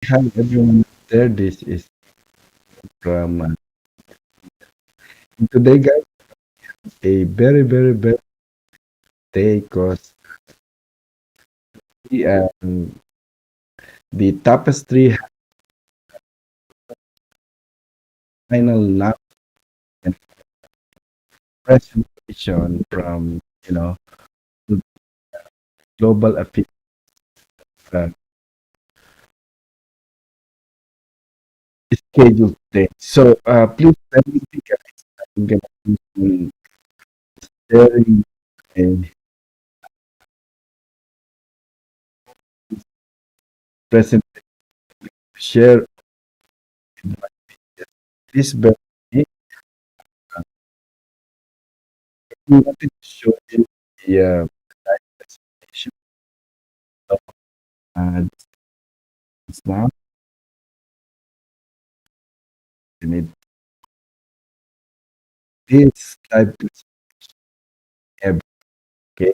Hi everyone there. This is from today, guys. A very day because the Tapestri final lap and presentation from the global affairs uh, schedule today. So please let me think I'm gonna do some sharing and present share this birthday. We wanted to show you the presentation of this now. And this type of okay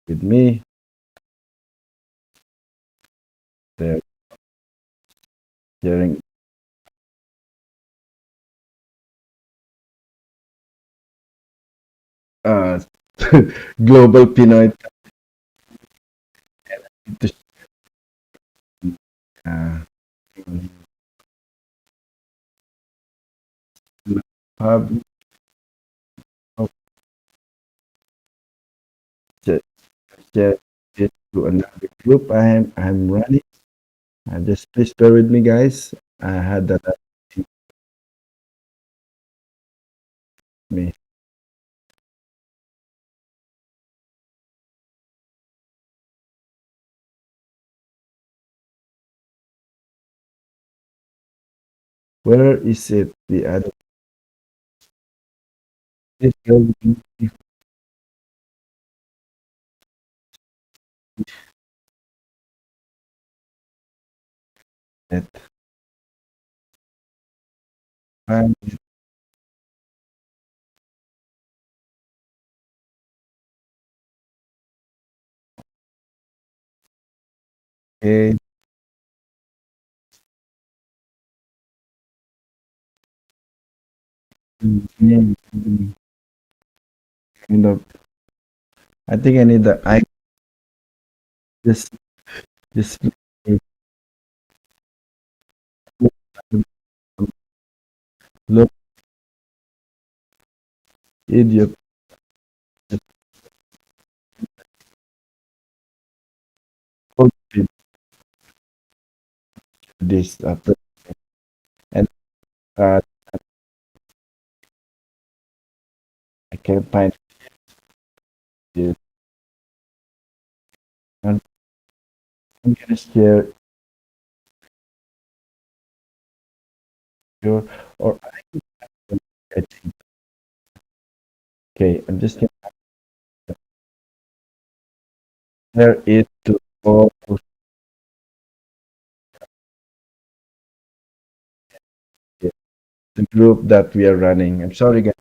with me there sharing uh global Pinoy uh hub share share it to another group I'm running. Just please bear with me, guys. I had that me. Where is it? The other please bear with me. That I'm okay. Kind of I think I need the I just look idiot this and uh, I can't find this. And I'm gonna share your or I think okay. I'm just gonna share it to all the group that we are running. I'm sorry, guys.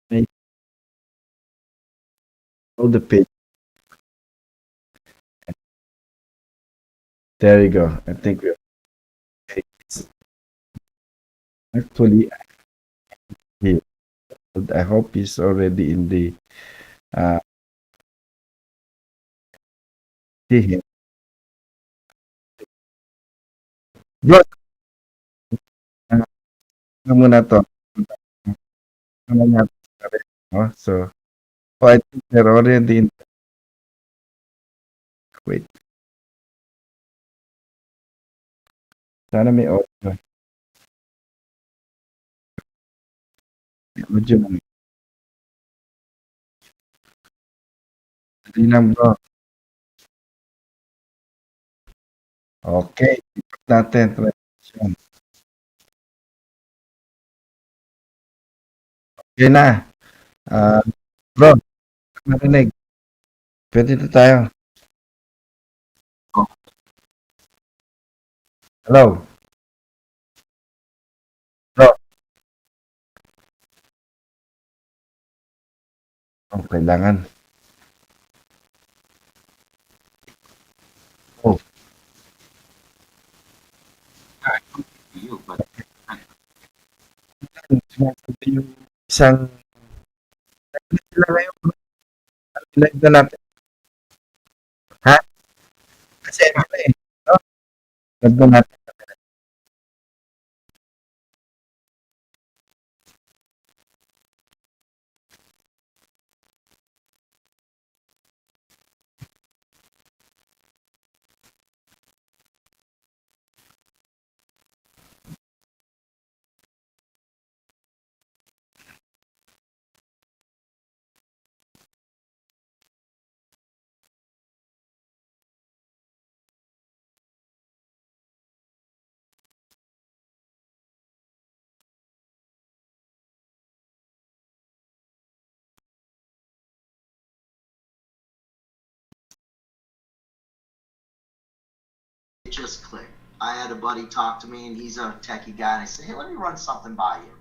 Make all the page. There you go. I think we're okay. It's actually here. I hope it's already in the uh here. Bro, ano muna to? Ano nga oh, so oh, I think they're already in wait. Sana may audio. Audio lang. Dali lang bro. Okay. Ikot natin. Transition. Okay na. Ah, bro, marinig. Puwede na tayo. Oh, hello, bro. Oh, kailangan. Oh, you, but sinasabi yung isang sila ngayon, live na natin. Ha? Kasi ano na eh, no? Live na natin. It just clicked. I had a buddy talk to me, and he's a techie guy, and I said, "Hey, let me run something by you."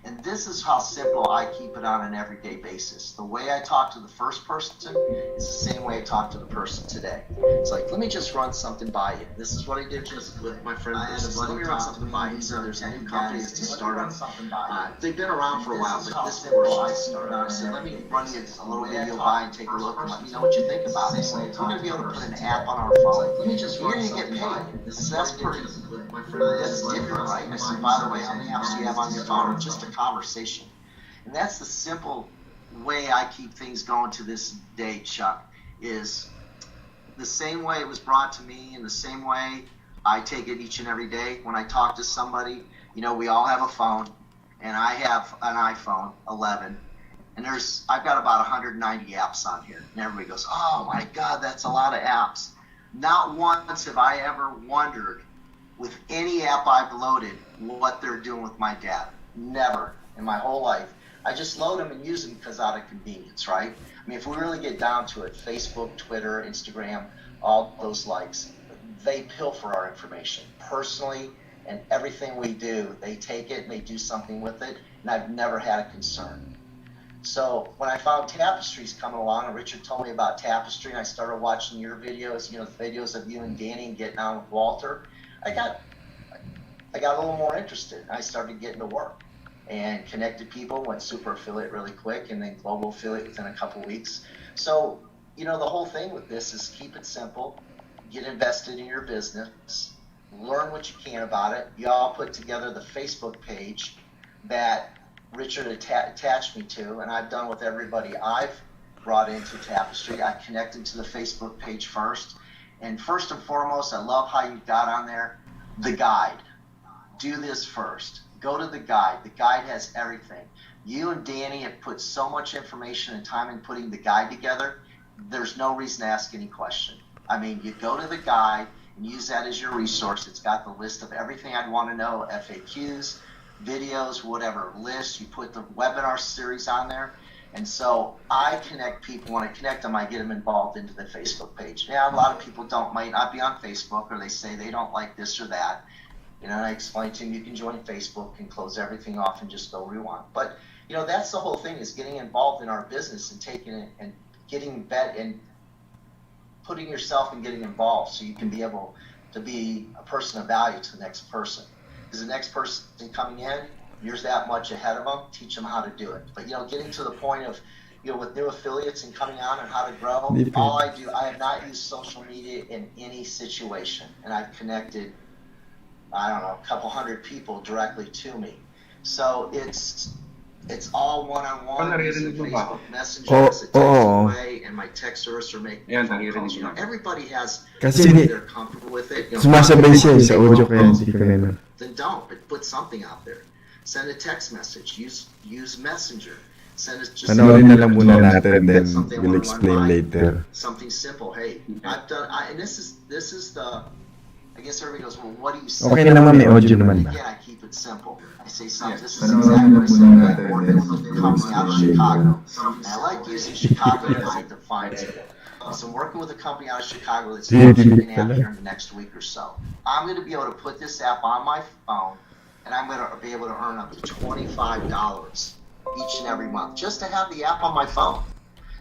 And this is how simple I keep it on an everyday basis. The way I talk to the first person is the same way I talk to the person today. It's like, let me just run something by you. This is what I did just with my friend. I had a buddy let me run something by you. So there's a new company that's just started. They've been around for a while, but this version just started. I said, let me run you a little video by and take a look and let me know what you think about it. So we're going to be able to put an app on our phone. Let me just You're going to get paid. So that's pretty. That's different, right? I said, by the way, how many apps do you have on your phone? Just a conversation. And that's the simple way I keep things going to this day, Chuck, is the same way it was brought to me and the same way I take it each and every day. When I talk to somebody, we all have a phone, and I have an iPhone 11, and I've got about 190 apps on here. And everybody goes, oh my God, that's a lot of apps. Not once have I ever wondered with any app I've loaded what they're doing with my data. Never in my whole life. I just load them and use them because out of convenience, right? I mean, if we really get down to it, Facebook, Twitter, Instagram, all those likes, they pilfer our information personally, and everything we do, they take it and they do something with it, and I've never had a concern. So when I found Tapestry's coming along, and Richard told me about Tapestry, and I started watching your videos, the videos of you and Danny and getting on with Walter, I got a little more interested. I started getting to work and connected people, went super affiliate really quick, and then global affiliate within a couple weeks. So, the whole thing with this is keep it simple, get invested in your business, learn what you can about it. You all put together the Facebook page that Richard attached me to, and I've done with everybody I've brought into Tapestry. I connected to the Facebook page first. And first and foremost, I love how you got on there the guide. Do this first. Go to the guide. The guide has everything. You and Danny have put so much information and time in putting the guide together. There's no reason to ask any question. I mean, you go to the guide and use that as your resource. It's got the list of everything I'd want to know, FAQs, videos, whatever, lists. You put the webinar series on there. And so I connect people. When I connect them, I get them involved into the Facebook page. Yeah, a lot of people might not be on Facebook, or they say they don't like this or that. And I explain to them, you can join Facebook and close everything off and just go where you want. But, that's the whole thing, is getting involved in our business and taking it and getting and putting yourself and getting involved so you can be able to be a person of value to the next person. Because the next person coming in, you're that much ahead of them, teach them how to do it. But, getting to the point of, with new affiliates and coming on and how to grow, all I have not used social media in any situation. And I've connected, I don't know, a couple hundred people directly to me. So it's all one-on-one. Facebook Messenger is a texting way, and my text service are making phone calls. Everybody has they're comfortable with it. Sumasabay siya sa audio kaya hindi ko rin. Then don't, but put something out there. Send a text message. Use Messenger. Send us just Panoorin na lang muna natin, then we'll explain later. Something simple. Hey, I've done, and this is the I guess everybody goes, well, what do you say? Okay naman, may audio naman ba? Again, I keep it simple. I say something. This is exactly what I say. I'm working with a company out of Chicago. And I like using Chicago because it defines it. So I'm working with a company out of Chicago that's launching an app here in the next week or so. I'm going to be able to put this app on my phone, and I'm going to be able to earn up to $25 each and every month just to have the app on my phone.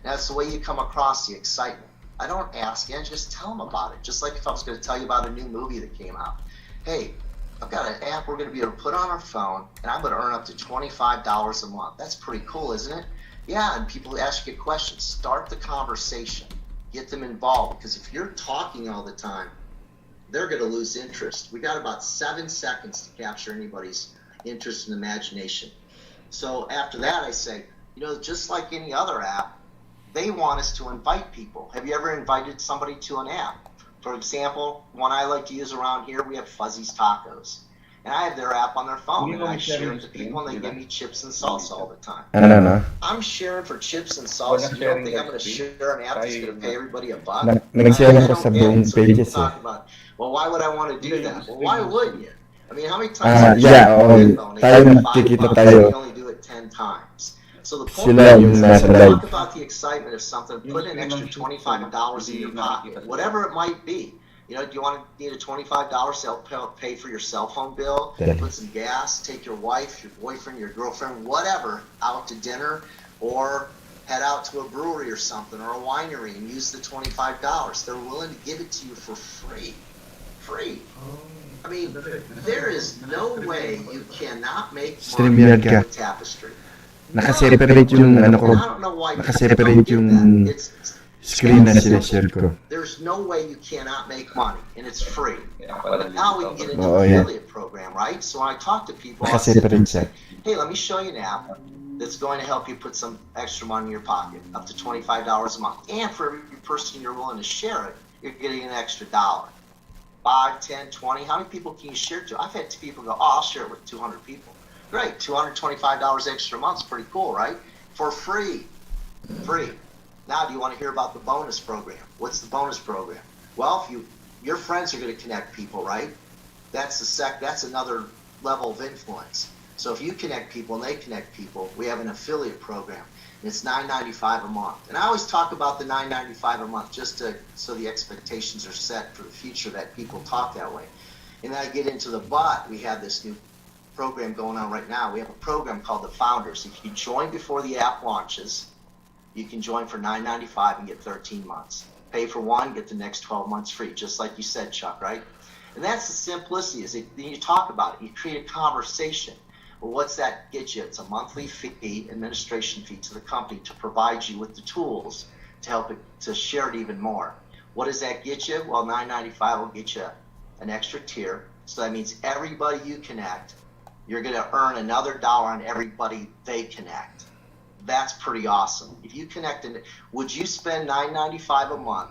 That's the way you come across the excitement. I don't ask you, I just tell them about it. Just like if I was going to tell you about a new movie that came out. Hey, I've got an app we're going to be able to put on our phone, and I'm going to earn up to $25 a month. That's pretty cool, isn't it? Yeah, and people ask you questions. Start the conversation. Get them involved, because if you're talking all the time, they're going to lose interest. We got about 7 seconds to capture anybody's interest and imagination. So after that, I say, just like any other app, they want us to invite people. Have you ever invited somebody to an app? For example, one I like to use around here, we have Fuzzy's Tacos. And I have their app on their phone, and I share it to people, and they give me chips and salsa all the time. Ano? I'm sharing for chips and salsa. You don't think I'm going to share an app that's going to pay everybody $1? Nag-share I ko don't sa get it. buong So people pages talk about, well, why would I want to do that? Well, why wouldn't you? I mean, how many times Ah, have you yeah, shared oo. your phone? They Tayo give you magkikita $5, tayo. they only do it 10 times. So the point Sila yung is, nasa talk live. about the excitement of something. Put an extra $25 in your pocket, whatever it might be. Do you need a $25 to help pay for your cell phone bill, put some gas, take your wife, your boyfriend, your girlfriend, whatever, out to dinner, or head out to a brewery or something, or a winery, and use the $25. They're willing to give it to you for free. Free. I mean, there is no way you cannot make money StreamYard ka. with Tapestri. Nakaseparate yung ano ko. I don't know why people Nakaseparate don't get yung that. It's screen na sinashare ko. There's no way you cannot make money, and it's free. But now we can get into Oh, the yeah. affiliate program, right? So when I talk to people, I'll Nakaseparate sit there and siya. say, hey, let me show you an app that's going to help you put some extra money in your pocket, up to $25 a month. And for every person you're willing to share it, you're getting an extra $1. 5, 10, 20, how many people can you share to? I've had people go, oh, I'll share it with 200 people. Great, $225 extra a month is pretty cool, right? For free. Free. Now, do you want to hear about the bonus program? What's the bonus program? Well, if your friends are going to connect people, right? That's another level of influence. So if you connect people and they connect people, we have an affiliate program. And it's $9.95 a month. And I always talk about the $9.95 a month so the expectations are set for the future that people talk that way. And then I get into the but. We have this new program going on right now. We have a program called the Founders. If you join before the app launches, you can join for $9.95 and get 13 months. Pay for one, get the next 12 months free, just like you said, Chuck, right? And that's the simplicity. You talk about it. You create a conversation. Well, what's that get you? It's a monthly fee, administration fee to the company to provide you with the tools to help it to share it even more. What does that get you? Well, $9.95 will get you an extra tier. So that means everybody you connect, you're going to earn another $1 on everybody they connect. That's pretty awesome. If you connected, would you spend $9.95 a month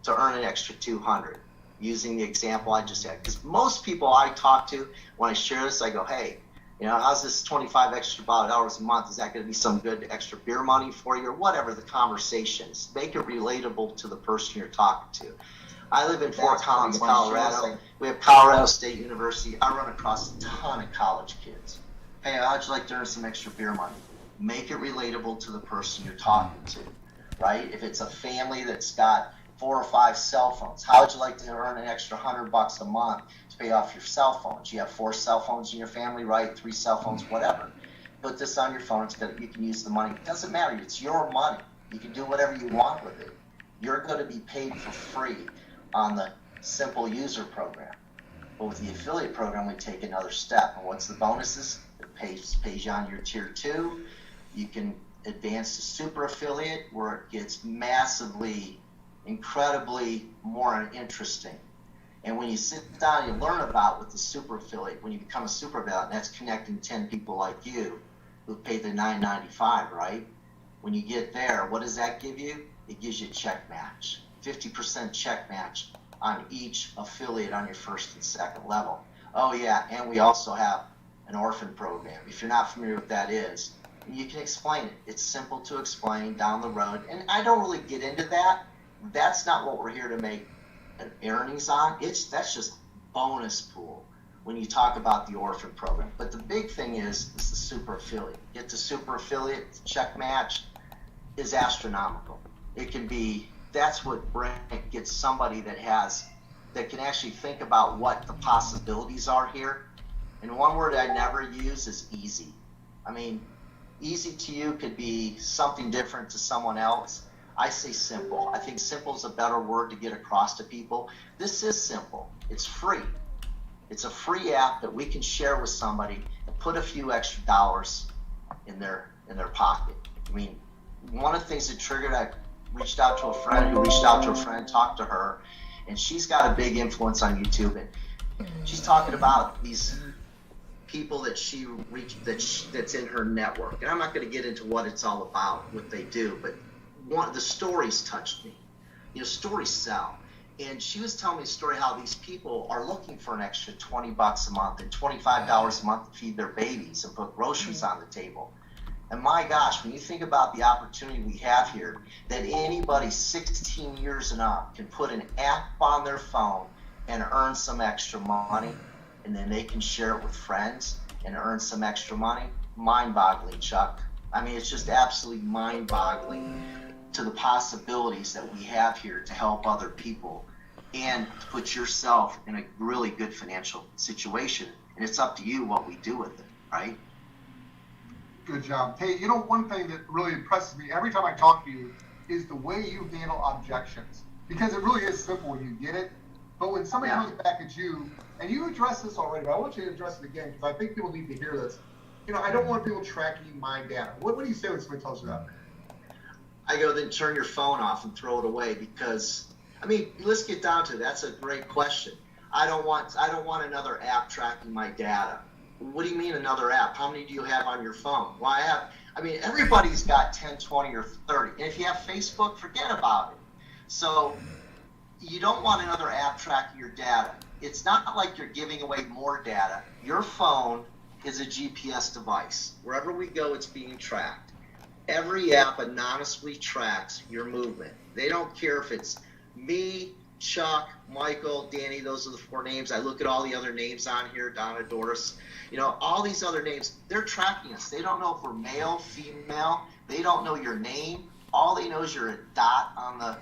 to earn an extra $200? Using the example I just had, because most people I talk to, when I share this, I go, hey, how's this $25 extra dollars a month? Is that going to be some good extra beer money for you, or whatever the conversation is? Make it relatable to the person you're talking to. I live in Fort Collins, Colorado. We have Colorado State University. I run across a ton of college kids. Hey, how'd you like to earn some extra beer money? Make it relatable to the person you're talking to, right? If it's a family that's got 4 or 5 cell phones, how would you like to earn an extra $100 a month to pay off your cell phones? You have 4 cell phones in your family, right? 3 cell phones, whatever. Put this on your phone. You can use the money. It doesn't matter. It's your money. You can do whatever you want with it. You're going to be paid for free on the simple user program. But with the affiliate program, we take another step. And what's the bonuses? It pays you on your tier 2. You can advance to super affiliate, where it gets massively, incredibly more interesting. And when you sit down and you learn about with the super affiliate, when you become a super affiliate, that's connecting 10 people like you who pay the $9.95, right? When you get there, what does that give you? It gives you a check match, 50% check match on each affiliate on your first and second level. Oh yeah, and we also have an orphan program. If you're not familiar with what that is, you can explain it. It's simple to explain down the road. And I don't really get into that. That's not what we're here to make earnings on. That's just bonus pool when you talk about the orphan program. But the big thing is the super affiliate. Get the super affiliate, check match is astronomical. It can be, that's what gets somebody that can actually think about what the possibilities are here. And one word I never use is easy. I mean, easy to you could be something different to someone else. I say simple. I think simple is a better word to get across to people. This is simple. It's free. It's a free app that we can share with somebody and put a few extra dollars in their pocket. I mean, one of the things that triggered, I reached out to a friend who reached out to a friend, talked to her, and she's got a big influence on YouTube. And she's talking about these people that she reached that's in her network. And I'm not going to get into what it's all about, what they do, but one of the stories touched me. You know, stories sell. And she was telling me a story how these people are looking for an extra $20 a month and $25 a month to feed their babies and put groceries on the table. And my gosh, when you think about the opportunity we have here, that anybody 16 years and up can put an app on their phone and earn some extra money, and then they can share it with friends and earn some extra money, mind-boggling, Chuck. I mean, it's just absolutely mind-boggling to the possibilities that we have here to help other people and to put yourself in a really good financial situation. And it's up to you what we do with it, right? Good job. Hey, you know, one thing that really impresses me every time I talk to you is the way you handle objections. Because it really is simple when you get it. But when somebody comes back at you, and you addressed this already, but I want you to address it again because I think people need to hear this. You know, I don't want people tracking my data. What do you say when somebody tells you that? I go, then turn your phone off and throw it away because, I mean, let's get down to it. That's a great question. I don't want another app tracking my data. What do you mean another app? How many do you have on your phone? Well, everybody's got 10, 20, or 30. And if you have Facebook, forget about it. So you don't want another app tracking your data. It's not like you're giving away more data. Your phone is a GPS device. Wherever we go, it's being tracked. Every app anonymously tracks your movement. They don't care if it's me, Chuck, Michael, Danny, those are the 4 names. I look at all the other names on here, Donna, Doris, you know, all these other names, they're tracking us. They don't know if we're male, female. They don't know your name. All they know is you're a dot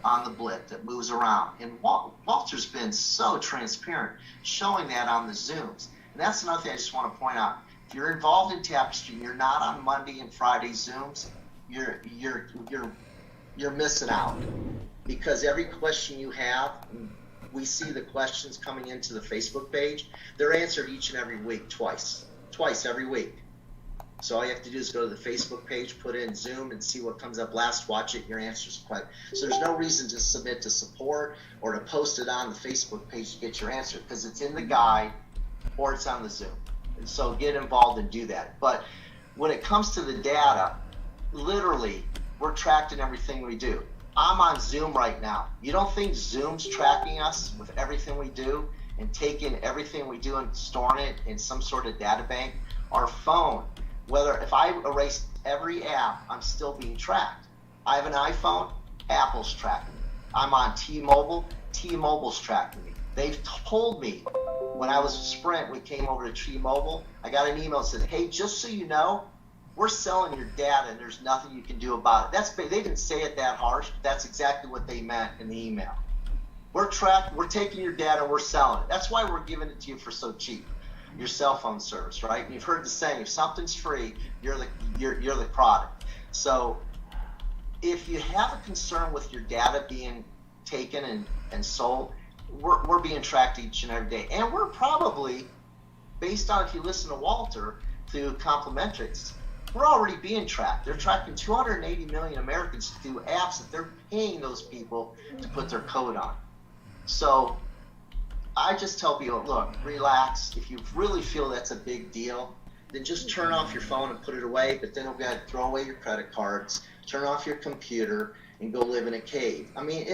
on the blip that moves around. And Walter's been so transparent, showing that on the Zooms. And that's another thing I just want to point out. If you're involved in Tapestry and you're not on Monday and Friday Zooms, you're missing out. Because every question you have, we see the questions coming into the Facebook page, they're answered each and every week, twice every week. So all you have to do is go to the Facebook page, put in Zoom, and see what comes up last, watch it, your answer's quick. So there's no reason to submit to support or to post it on the Facebook page to get your answer, because it's in the guide or it's on the Zoom. And so get involved and do that. But when it comes to the data, literally, we're tracked in everything we do. I'm on Zoom right now. You don't think Zoom's tracking us with everything we do and taking everything we do and storing it in some sort of data bank? Our phone, if I erase every app, I'm still being tracked. I have an iPhone, Apple's tracking me. I'm on T-Mobile, T-Mobile's tracking me. They've told me when I was at Sprint, we came over to T-Mobile, I got an email that said, hey, just so you know, we're selling your data and there's nothing you can do about it. They didn't say it that harsh, but that's exactly what they meant in the email. We're taking your data, we're selling it. That's why we're giving it to you for so cheap. Your cell phone service, right? And you've heard the saying, if something's free, you're the product. So if you have a concern with your data being taken and sold, we're being tracked each and every day. And we're probably, based on if you listen to Walter through Complimentrix, we're already being tracked. They're tracking 280 million Americans through apps that they're paying those people to put their code on. So I just tell people, look, relax. If you really feel that's a big deal, then just turn off your phone and put it away, but then we've got to throw away your credit cards, turn off your computer, and go live in a cave. I mean,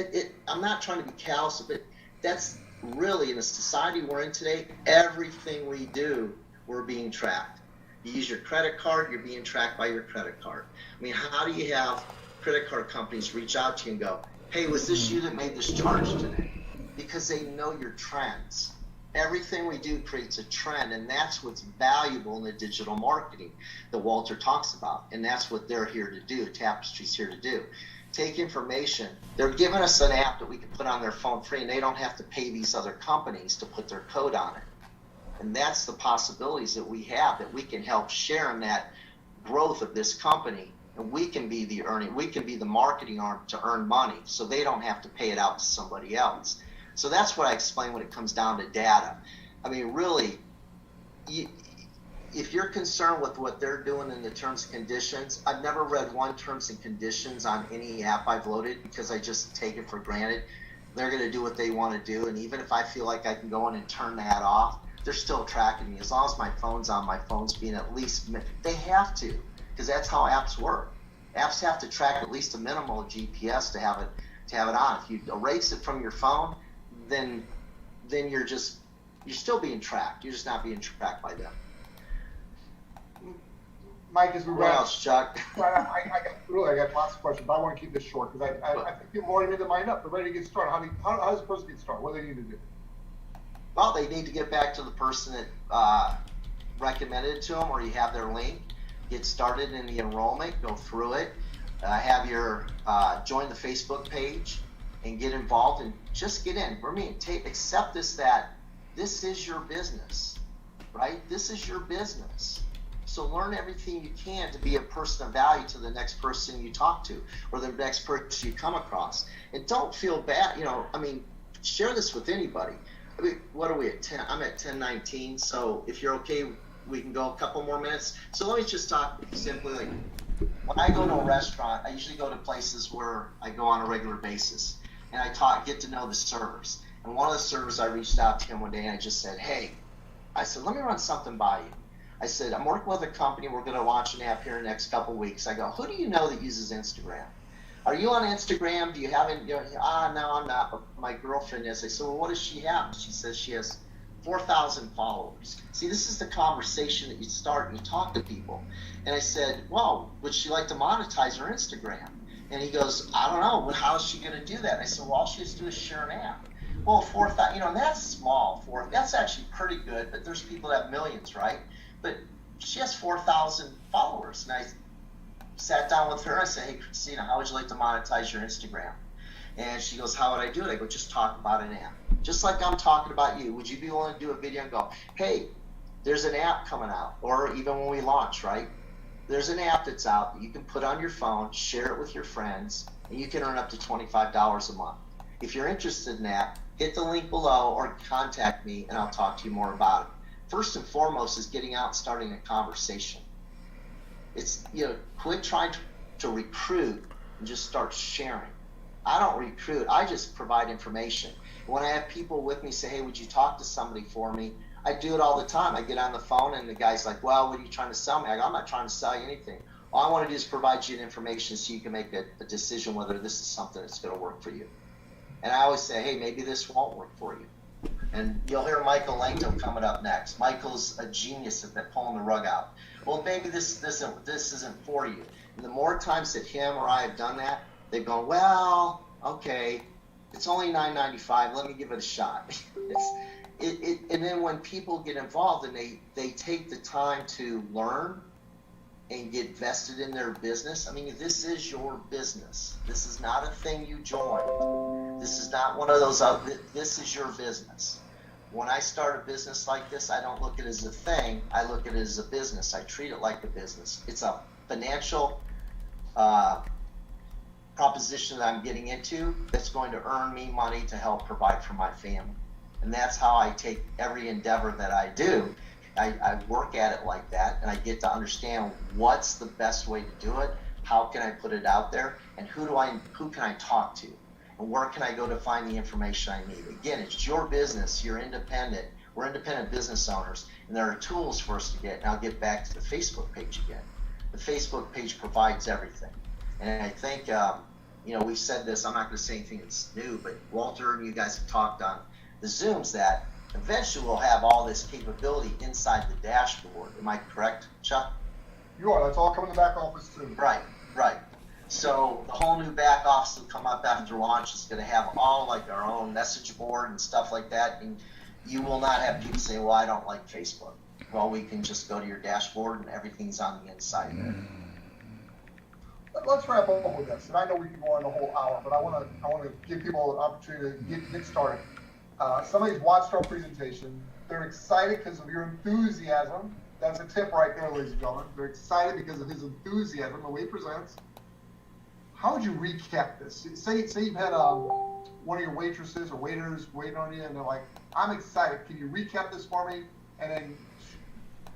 I'm not trying to be callous, but that's really, in the society we're in today, everything we do, we're being tracked. You use your credit card, you're being tracked by your credit card. I mean, how do you have credit card companies reach out to you and go, hey, was this you that made this charge today? Because they know your trends. Everything we do creates a trend, and that's what's valuable in the digital marketing that Walter talks about. And that's what they're here to do. Tapestry's here to do. Take information. They're giving us an app that we can put on their phone free, and they don't have to pay these other companies to put their code on it. And that's the possibilities that we have, that we can help share in that growth of this company. And we can be the marketing arm to earn money, so they don't have to pay it out to somebody else. So that's what I explain when it comes down to data. I mean, really, if you're concerned with what they're doing in the terms and conditions, I've never read one terms and conditions on any app I've loaded, because I just take it for granted. They're going to do what they want to do, and even if I feel like I can go in and turn that off, they're still tracking me. As long as my phone's on, my phone's being at least, they have to, because that's how apps work. Apps have to track at least a minimal GPS to have it on. If you erase it from your phone, then you're still being tracked. You're just not being tracked by them. Mike, as we What else, Chuck? I got lots of questions, but I want to keep this short, because I think people already made their mind up. They're ready to get started. How does a person get started? What do they need to do? Well, they need to get back to the person that recommended it to them, or you have their link. Get started in the enrollment, go through it, have your join the Facebook page, and get involved, and just get in. Accept that this is your business, right? This is your business. So learn everything you can to be a person of value to the next person you talk to, or the next person you come across. And don't feel bad. Share this with anybody. What are we at 10? I'm at 10:19. So if you're okay, we can go a couple more minutes. So let me just talk simply. Like, when I go to a restaurant, I usually go to places where I go on a regular basis, and I get to know the servers. And one of the servers, I reached out to him one day, and I just said, hey, let me run something by you. I said, I'm working with a company. We're going to launch an app here in the next couple of weeks. I go, who do you know that uses Instagram? Are you on Instagram? Do you have it? No, I'm not, but my girlfriend is. I said, well, what does she have? She says she has 4,000 followers. See, this is the conversation that you start and you talk to people. And I said, well, would she like to monetize her Instagram? And he goes, I don't know. How is she going to do that? And I said, well, all she has to do is share an app. Well, 4,000, and that's small. That's actually pretty good, but there's people that have millions, right? But she has 4,000 followers. And I sat down with her. I said, hey, Christina, how would you like to monetize your Instagram? And she goes, how would I do it? I go, just talk about an app. Just like I'm talking about you. Would you be willing to do a video and go, hey, there's an app coming out? Or even when we launch, right? There's an app that's out that you can put on your phone, share it with your friends, and you can earn up to $25 a month. If you're interested in that, hit the link below or contact me, and I'll talk to you more about it. First and foremost is getting out and starting a conversation. It's, quit trying to recruit and just start sharing. I don't recruit. I just provide information. When I have people with me say, hey, would you talk to somebody for me? I do it all the time. I get on the phone and the guy's like, well, what are you trying to sell me? I go, I'm not trying to sell you anything. All I want to do is provide you information so you can make a decision whether this is something that's going to work for you. And I always say, hey, maybe this won't work for you. And you'll hear Michael Langto coming up next. Michael's a genius at pulling the rug out. Well, maybe this isn't for you. And the more times that him or I have done that, they've gone, well, okay, it's only $9.95. Let me give it a shot. And then when people get involved and they take the time to learn and get vested in their business, this is your business. This is not a thing you joined. This is not one of those, this is your business. When I start a business like this, I don't look at it as a thing. I look at it as a business. I treat it like a business. It's a financial proposition that I'm getting into that's going to earn me money to help provide for my family. And that's how I take every endeavor that I do. I work at it like that, and I get to understand what's the best way to do it, how can I put it out there, and who can I talk to, and where can I go to find the information I need. Again, it's your business. You're independent. We're independent business owners, and there are tools for us to get. And I'll get back to the Facebook page again. The Facebook page provides everything, and I think we've said this. I'm not going to say anything that's new, but Walter and you guys have talked on the Zooms that eventually we'll have all this capability inside the dashboard. Am I correct, Chuck? You are. That's all coming to the back office soon. Right. So the whole new back office will come up after launch. It's going to have all like our own message board and stuff like that. And you will not have people say, well, I don't like Facebook. Well, we can just go to your dashboard and everything's on the inside. Let's wrap up with this, and I know we can go on the whole hour, but I want to give people an opportunity to get started. Somebody's watched our presentation. They're excited because of your enthusiasm. That's a tip right there, ladies and gentlemen. They're excited because of his enthusiasm, the way he presents. How would you recap this? Say you've had one of your waitresses or waiters waiting on you, and they're like, "I'm excited. Can you recap this for me?" And then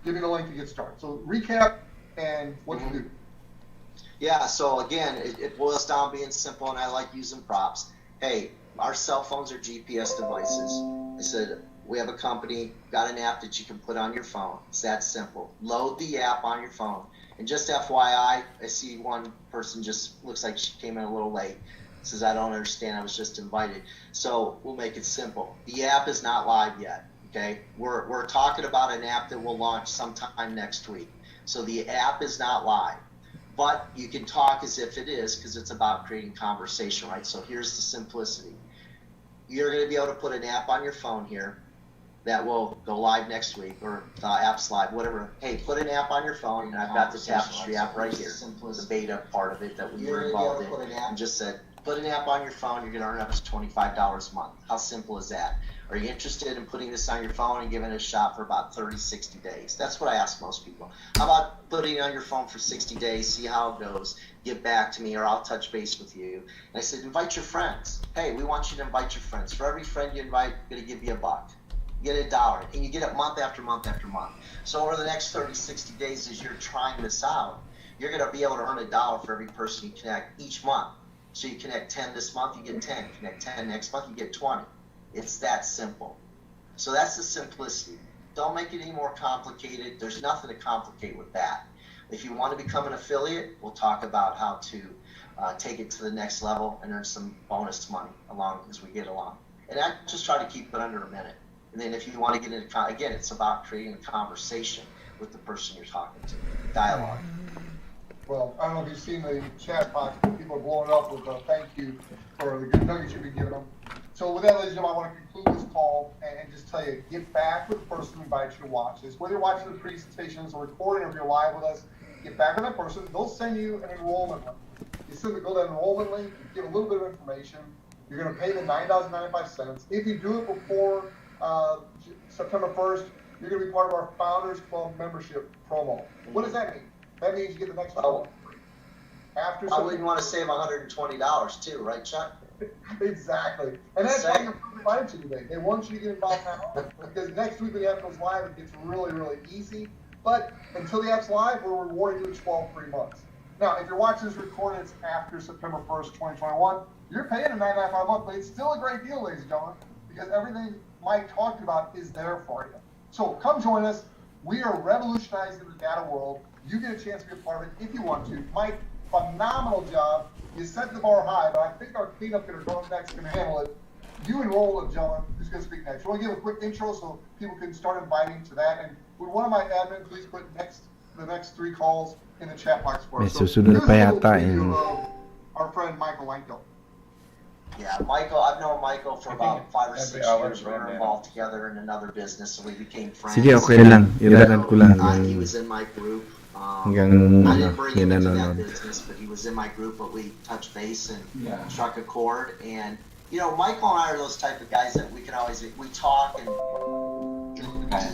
give me the link to get started. So recap and what you do. Yeah, so again, it boils down being simple, and I like using props. Hey, our cell phones are GPS devices. I said, we have a company, got an app that you can put on your phone. It's that simple. Load the app on your phone. And just FYI, I see one person just looks like she came in a little late. Says, I don't understand, I was just invited. So we'll make it simple. The app is not live yet, okay? We're talking about an app that will launch sometime next week. So the app is not live. But you can talk as if it is, because it's about creating conversation, right? So here's the simplicity. You're going to be able to put an app on your phone here that will go live next week, or the app's live, whatever. Hey, put an app on your phone, and I've got the Tapestri app right here, the beta part of it that we were involved in, and just said, put an app on your phone, you're going to earn up to $25 a month. How simple is that? Are you interested in putting this on your phone and giving it a shot for about 30, 60 days? That's what I ask most people. How about putting it on your phone for 60 days, see how it goes, get back to me, or I'll touch base with you. And I said, invite your friends. Hey, we want you to invite your friends. For every friend you invite, we're going to give you $1. You get $1, and you get it month after month after month. So over the next 30, 60 days, as you're trying this out, you're going to be able to earn $1 for every person you connect each month. So you connect 10 this month, you get 10. Connect 10 next month, you get 20. It's that simple. So that's the simplicity. Don't make it any more complicated. There's nothing to complicate with that. If you want to become an affiliate, we'll talk about how to take it to the next level and earn some bonus money along as we get along. And I just try to keep it under a minute. And then if you want to get into, again, it's about creating a conversation with the person you're talking to, dialogue. Well, I don't know if you've seen the chat box, but people are blowing up with a thank you for the good nuggets you've been giving them. So with that, ladies and gentlemen, I want to conclude this call and just tell you, get back with the person who invites you to watch this. Whether you're watching the presentations or recording, or if you're live with us, get back with that person. They'll send you an enrollment link. You simply go to that enrollment link, you get a little bit of information. You're going to pay the $9.95. If you do it before September 1st, you're going to be part of our Founders Club membership promo. What does that mean? That means you get the next one. After I wouldn't want to save $120 too, right, Chuck? Exactly. And that's why you're invited to today. They want you to get involved now. Because next week when the app goes live, it gets really, really easy. But until the app's live, we're rewarding you each 12 free months. Now, if you're watching this recording, it's after September 1st, 2021. You're paying a $9.95 a month, but it's still a great deal, ladies and gentlemen, because everything Mike talked about is there for you. So come join us. We are revolutionizing the data world. You get a chance to be a part of it if you want to. Mike, phenomenal job. You set the bar high, but I think our cleanup hitter going next can handle it. You enroll a gentleman who's going to speak next. We'll give a quick intro so people can start inviting to that. And would one of my admin please put the next 3 calls in the chat box for us. So here's a little preview of our friend Michael Langdell. Yeah, Michael, I've known Michael for about 5 or 6 years. We were involved together in another business, so we became friends. Sige, okay lang. I-record ko lang. He was in my group. Hanggang I didn't bring him into that business, but he was in my group, but we touched base and struck a chord. And, you know, Michael and I are those type of guys that we can always, we talk, and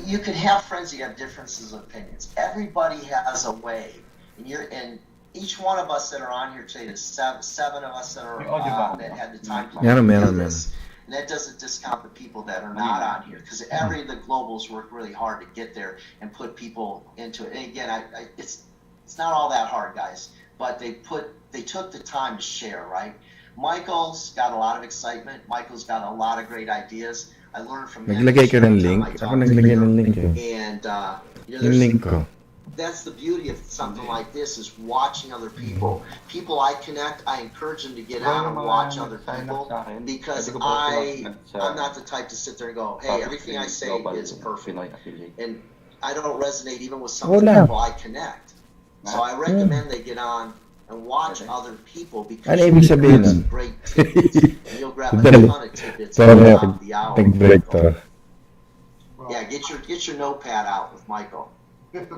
you can have friends, you have differences of opinions. Everybody has a way. And each one of us that are on here today, there's seven of us that are that had the time to do this. And that doesn't discount the people that are not on here, because the globals work really hard to get there and put people into it. And again, it's not all that hard, guys, but they took the time to share, right? Michael's got a lot of excitement. Michael's got a lot of great ideas. I learned from him. Naglagay ka ng link? Ako naglagay ng link eh. And yung link ko. That's the beauty of something like this, is watching other people. People I connect, I encourage them to get out and watch other people, because I'm not the type to sit there and go, hey, everything I say is perfect. And I don't resonate even with some of the people I connect. So I recommend they get on and watch other people, because you'll grab some great tidbits. And you'll grab a ton of tidbits throughout the hour. Yeah, get your notepad out with Michael.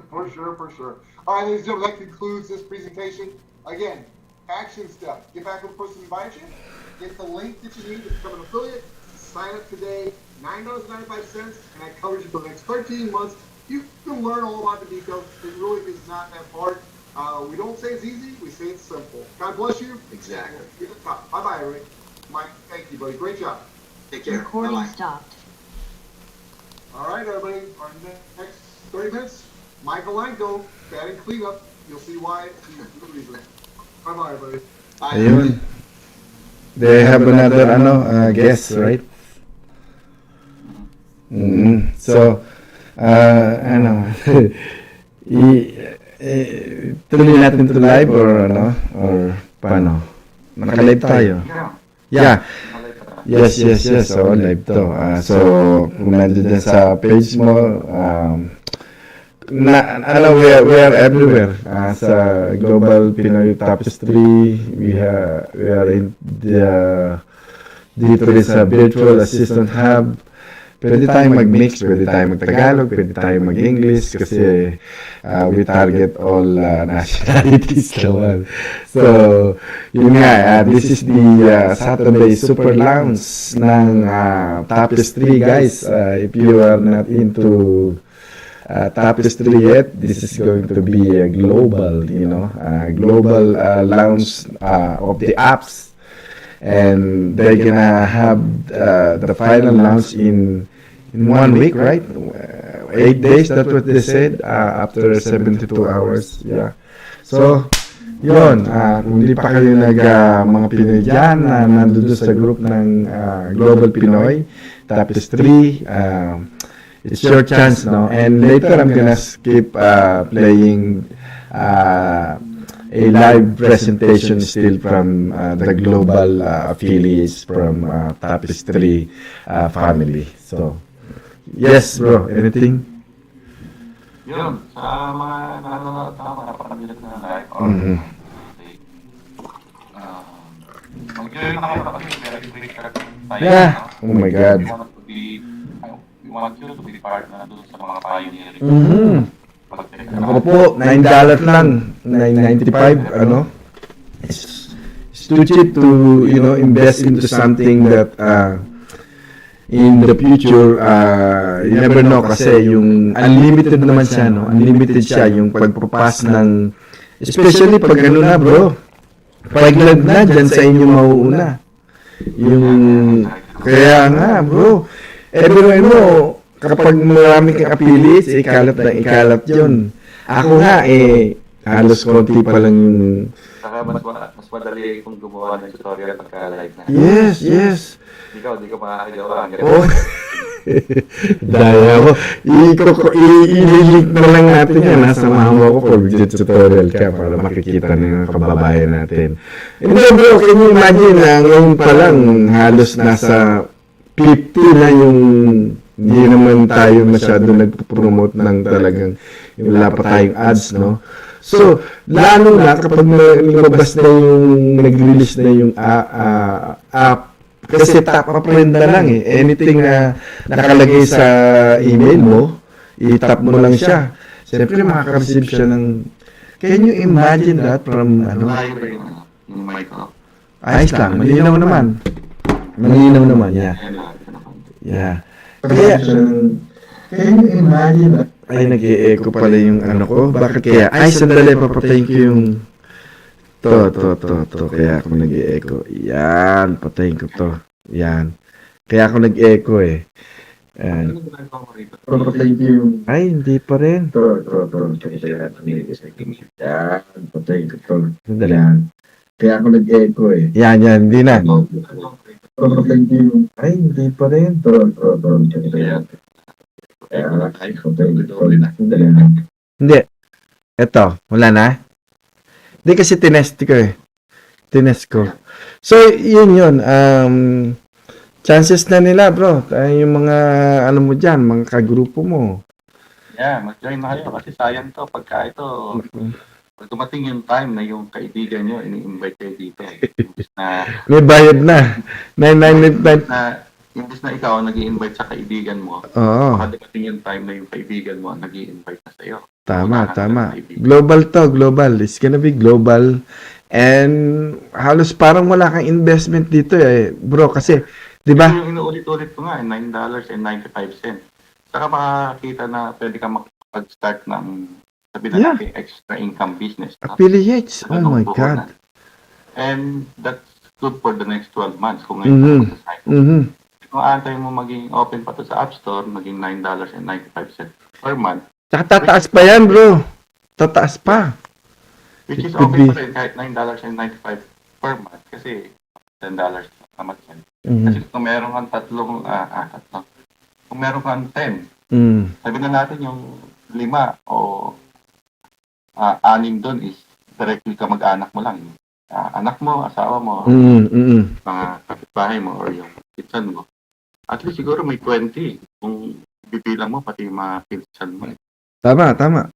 For sure, for sure. All right, ladies and gentlemen, that concludes this presentation. Again, action step. Get back with the person who invited you. Get the link that you need to become an affiliate. Sign up today. $9.95, and that covers you for the next 13 months. You can learn all about the details. It really is not that hard. We don't say it's easy. We say it's simple. God bless you. Exactly. Bye-bye, everybody. Mike, thank you, buddy. Great job. Take care. Recording Bye-bye. stopped. All right, everybody. Our next 30 minutes, Michael Lanko, batting cleanup. You'll see why. Bye-bye, everybody. Bye. Ayun. They have another guest, right? So, tuloy natin to live or or paano? Naka-live tayo. Yeah. Yes. So, live to. So, kung nandun dyan sa page mo, we are everywhere. Sa Global Pinoy Tapestri, we are in dito rin sa Virtual Assistant Hub. Pwede tayong mag-mix, pwede tayong mag-Tagalog, pwede tayong mag-English kasi we target all nationalities naman. So, yun nga, this is the Saturday Super Lounge ng Tapestri, guys. If you are not into Tapestri yet, this is going to be a global, global launch of the apps. And they're gonna have the final launch in 1 week, right? 8 days, that's what they said, after 72 hours. Yeah. So, yun, kung di pa kayo mga Pinoy dyan na nandun sa group ng Global Pinoy Tapestri, it's your chance, no? And later I'm gonna keep playing a live presentation still from the global affiliates from Tapestri family. So, yes, bro. Anything? Yun, sa mga nanonood na napakabilit na live. Mag-join na kayo kasi very quick tayo. Yeah. Oh my God. We want you to be part na doon sa mga pioneering. Ako po, $9 lang, $9.95, It's too cheap to, invest into something that in the future, you never know kasi yung unlimited naman siya, Unlimited siya, yung pagpapas ng, especially pag na, bro, pag na, dyan sa inyo mauuna. Kaya nga, bro, everywhere mo, kapag marami kang affiliates, ikalat yun. Ako nga, halos konti pa lang yung... Saka mas madali kung gumawa ng tutorial pagka-live na. Yes. Di ka makakagawa. Oh. Daya ko. I-link na lang natin yan. Nasamahan mo ako for video tutorial ka para makikita ng kababayan natin. Hindi bro, can you imagine na ngayon pa lang halos nasa 50 na yung... Hindi naman tayo masyado nagpo-promote ng talagang wala pa tayong ads, no? So, lalo na kapag lumabas na yung nag-release na yung app, kasi tap up rin na lang Anything na nakalagay sa email mo, i-tap mo lang siya. Siyempre, makaka-receive siya ng... Can you imagine that from, Yung mic ko. Ayos lang, malinaw naman, yeah. Kaya you imagine ay nag-e-echo pala yung ko? Bakit kaya? Ay, sandali, papatayin ko yung to. Kaya ako nag-e-echo. Yan, patayin ko to. Yan. Kaya ako nag-echo Yan. Papatayin ko yung... Ay, hindi pa rin. To. Yan, patayin ko to. Sandali. Yan. Kaya ako nag-echo Yan, hindi na. Ay, hindi pa rin. Hindi. Eto, wala na. Hindi kasi tinest ko. So, yun. Chances na nila, bro. Yung mga, mo dyan, mga kagrupo mo. Yeah, mag-join na kayo kasi sayang to. Pagka ito, pag dumating yung time na yung kaibigan nyo, ini-invite kayo dito. Na, may bayad na. 999. Na imbis na ikaw ang nag-i-invite sa kaibigan mo, Oo. baka dumating yung time na yung kaibigan mo ang nag-i-invite na sa'yo. Tama, Unahan ka ng tama. kaibigan. Global to, global. It's gonna be global. And halos parang wala kang investment dito eh, bro. Kasi, di ba? Ito yung inuulit-ulit ko nga, $9.95. Saka makakita na pwede ka makapag-start ng, sabi na Yeah. natin, extra income business. No? Affiliates. Oh Ganung my puhunan. God. And that's good for the next 12 months kung ngayon Mhm. pa sa site. Mhm. Kung antay mo maging open pa to sa App Store, maging $9.95 per month, Tsaka tataas pa yan, bro. Tataas pa. which It is could okay be. pa rin kahit $9.95 per month kasi $10 naman yan. Kasi Mhm. kung meron kang tatlo, kung meron kang 10, Mm. sabi na natin yung 5 o 6 doon is directly ka mag-anak mo lang. Anak mo, asawa mo, Mm. Mm. mga kapitbahay mo or yung pinsan mo. At least siguro may 20 kung bibilang mo pati yung mga pinsan mo. Tama, tama.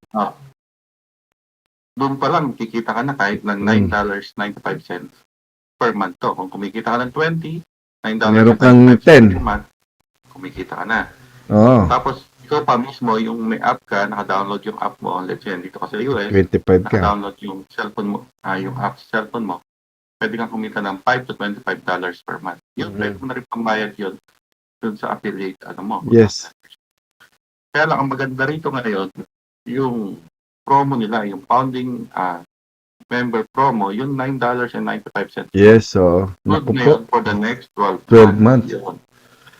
Doon pa lang kikita ka na kahit ng $9.95 per month to. Kung kumikita ka ng 20, Meron kang $9.95 per 10. month, kumikita ka na. Oo. Tapos ikaw pa mismo yung may app ka, naka-download yung app mo, let's say dito ka sa US, 25 ka. naka-download yung cellphone mo, yung app sa cellphone mo, pwede kang kumita ng $5 to $25 per month. Yun, Mhm. pwede mo na rin pambayad yun dun sa affiliate, Yes. Kaya lang, ang maganda rito ngayon, yung promo nila, yung founding member promo, yung $9.95. Yes, oo. Good Naku na po. yun for the next 12 12 months. months.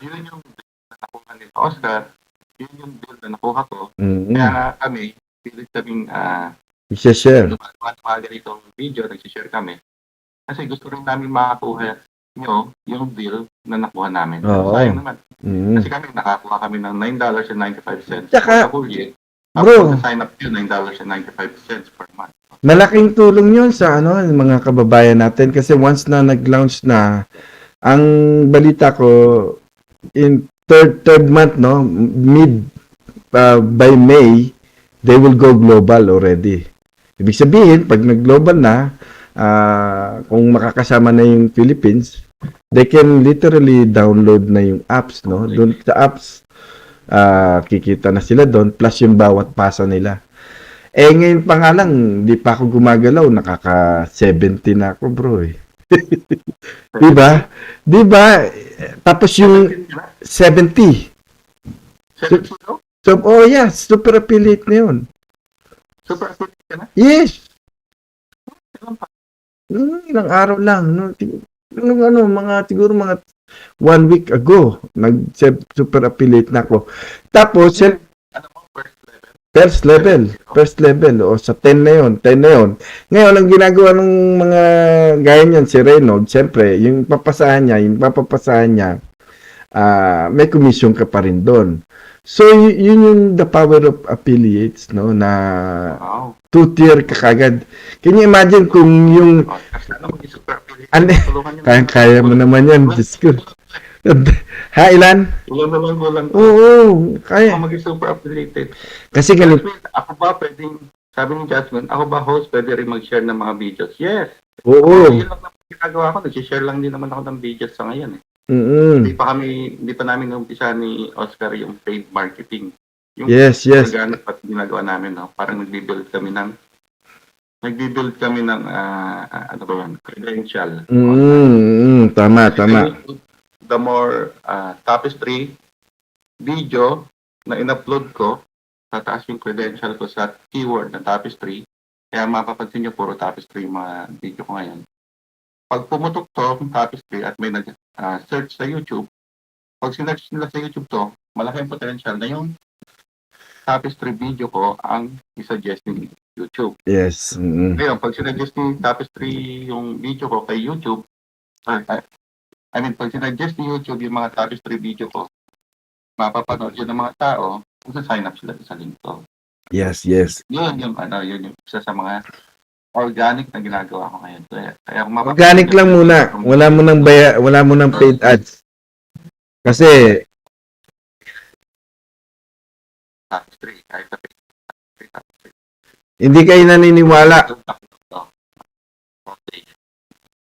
Yun yung deal na nakuha ni Oscar, yun yung deal na nakuha ko. Kaya Mm. nga kami, pilit kaming I-share. mga ganitong video, nagsishare kami. Kasi gusto rin namin makakuha nyo yung deal na nakuha namin. Oo. Sayang naman. Mm. Kasi kami, nakakuha kami ng $9.95 Tsaka, for the whole year. bro, Tapos sign up yun, $9.95 per month. malaking tulong yun sa mga kababayan natin kasi once na nag-launch na, ang balita ko in third month, no, by May, they will go global already. Ibig sabihin, pag nag-global na, kung makakasama na yung Philippines, they can literally download na yung apps, no? Doon sa apps, kikita na sila doon, plus yung bawat pasa nila. Eh, ngayon pa nga lang, di pa ako gumagalaw, nakaka-70 na ako, bro, eh. Diba? Diba? Tapos yung 70. 70 daw? So, oh yeah, super affiliate na yun. Super affiliate ka na? Yes. Kailan pa? Ilang araw lang. No? Siguro mga 1 week ago, super affiliate na ako. Tapos, Ano mo, first level? first level, o sa 10 na yun, 10 na yun. Ngayon, ang ginagawa ng mga gaya niyan, si Reynolds, siyempre, yung papapasahan niya, may commission ka pa rin doon. So, yun yung the power of affiliates, no, na Wow. 2-tier ka kagad. Can you imagine kung yung, Kasi ano, super affiliate. ano, Tulungan niyo kaya mo naman yan, Diyos ko. Ha, ilan? Kulang. Oo, kaya. Ako maging super affiliated. Kasi ganun, Jasmine, ako ba pwedeng, sabi ni Jasmine, ako ba host, pwede rin mag-share ng mga videos? Yes. oo. Yun lang naman ginagawa ko. Nag-share lang din naman ako ng videos sa ngayon. Mm-mm. Hindi pa namin umpisa ni Oscar yung paid marketing. Yung Yes. organic pat ginagawa namin, no? Parang nagbi-build kami ng ano ba yan, credential. Tama. The more Tapestri video na in-upload ko, tataas yung credential ko sa keyword na Tapestri. Kaya mapapansin nyo, puro Tapestri yung mga video ko ngayon. Pag pumutok to, Tapestri, at may nag-search sa YouTube, pag sinearch nila sa YouTube to, malaking potential na yung Tapestri video ko ang isuggest ni YouTube. Yes. Ngayon, pag sinuggest ni Tapestri yung video ko kay YouTube, pag sinuggest ni YouTube yung mga Tapestri video ko, mapapanood yun ng mga tao, kung sign up sila sa link ko. Yes. Yun yung isa sa mga organic na ginagawa ko ngayon. Kaya Organic lang muna. Wala mo nang paid ads. Kasi, Tapestri, kahit Tapestri. hindi kayo naniniwala. Okay.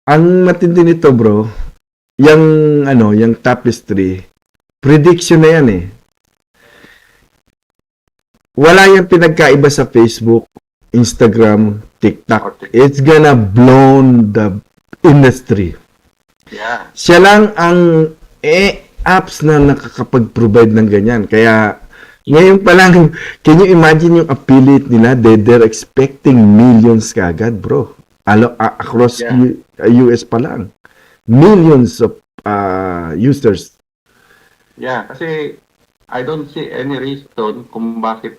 Ang matindi nito, bro, yung yung Tapestri, prediction na yan eh. Wala yung pinagkaiba sa Facebook, Instagram, TikTok. It's gonna blown the industry. Yeah. Siya lang ang apps na nakakapag-provide ng ganyan. Kaya ngayon pa lang, can you imagine yung affiliate nila? They're expecting millions kagad, bro. Across US pa lang. Millions of users. Yeah, kasi I don't see any reason kung bakit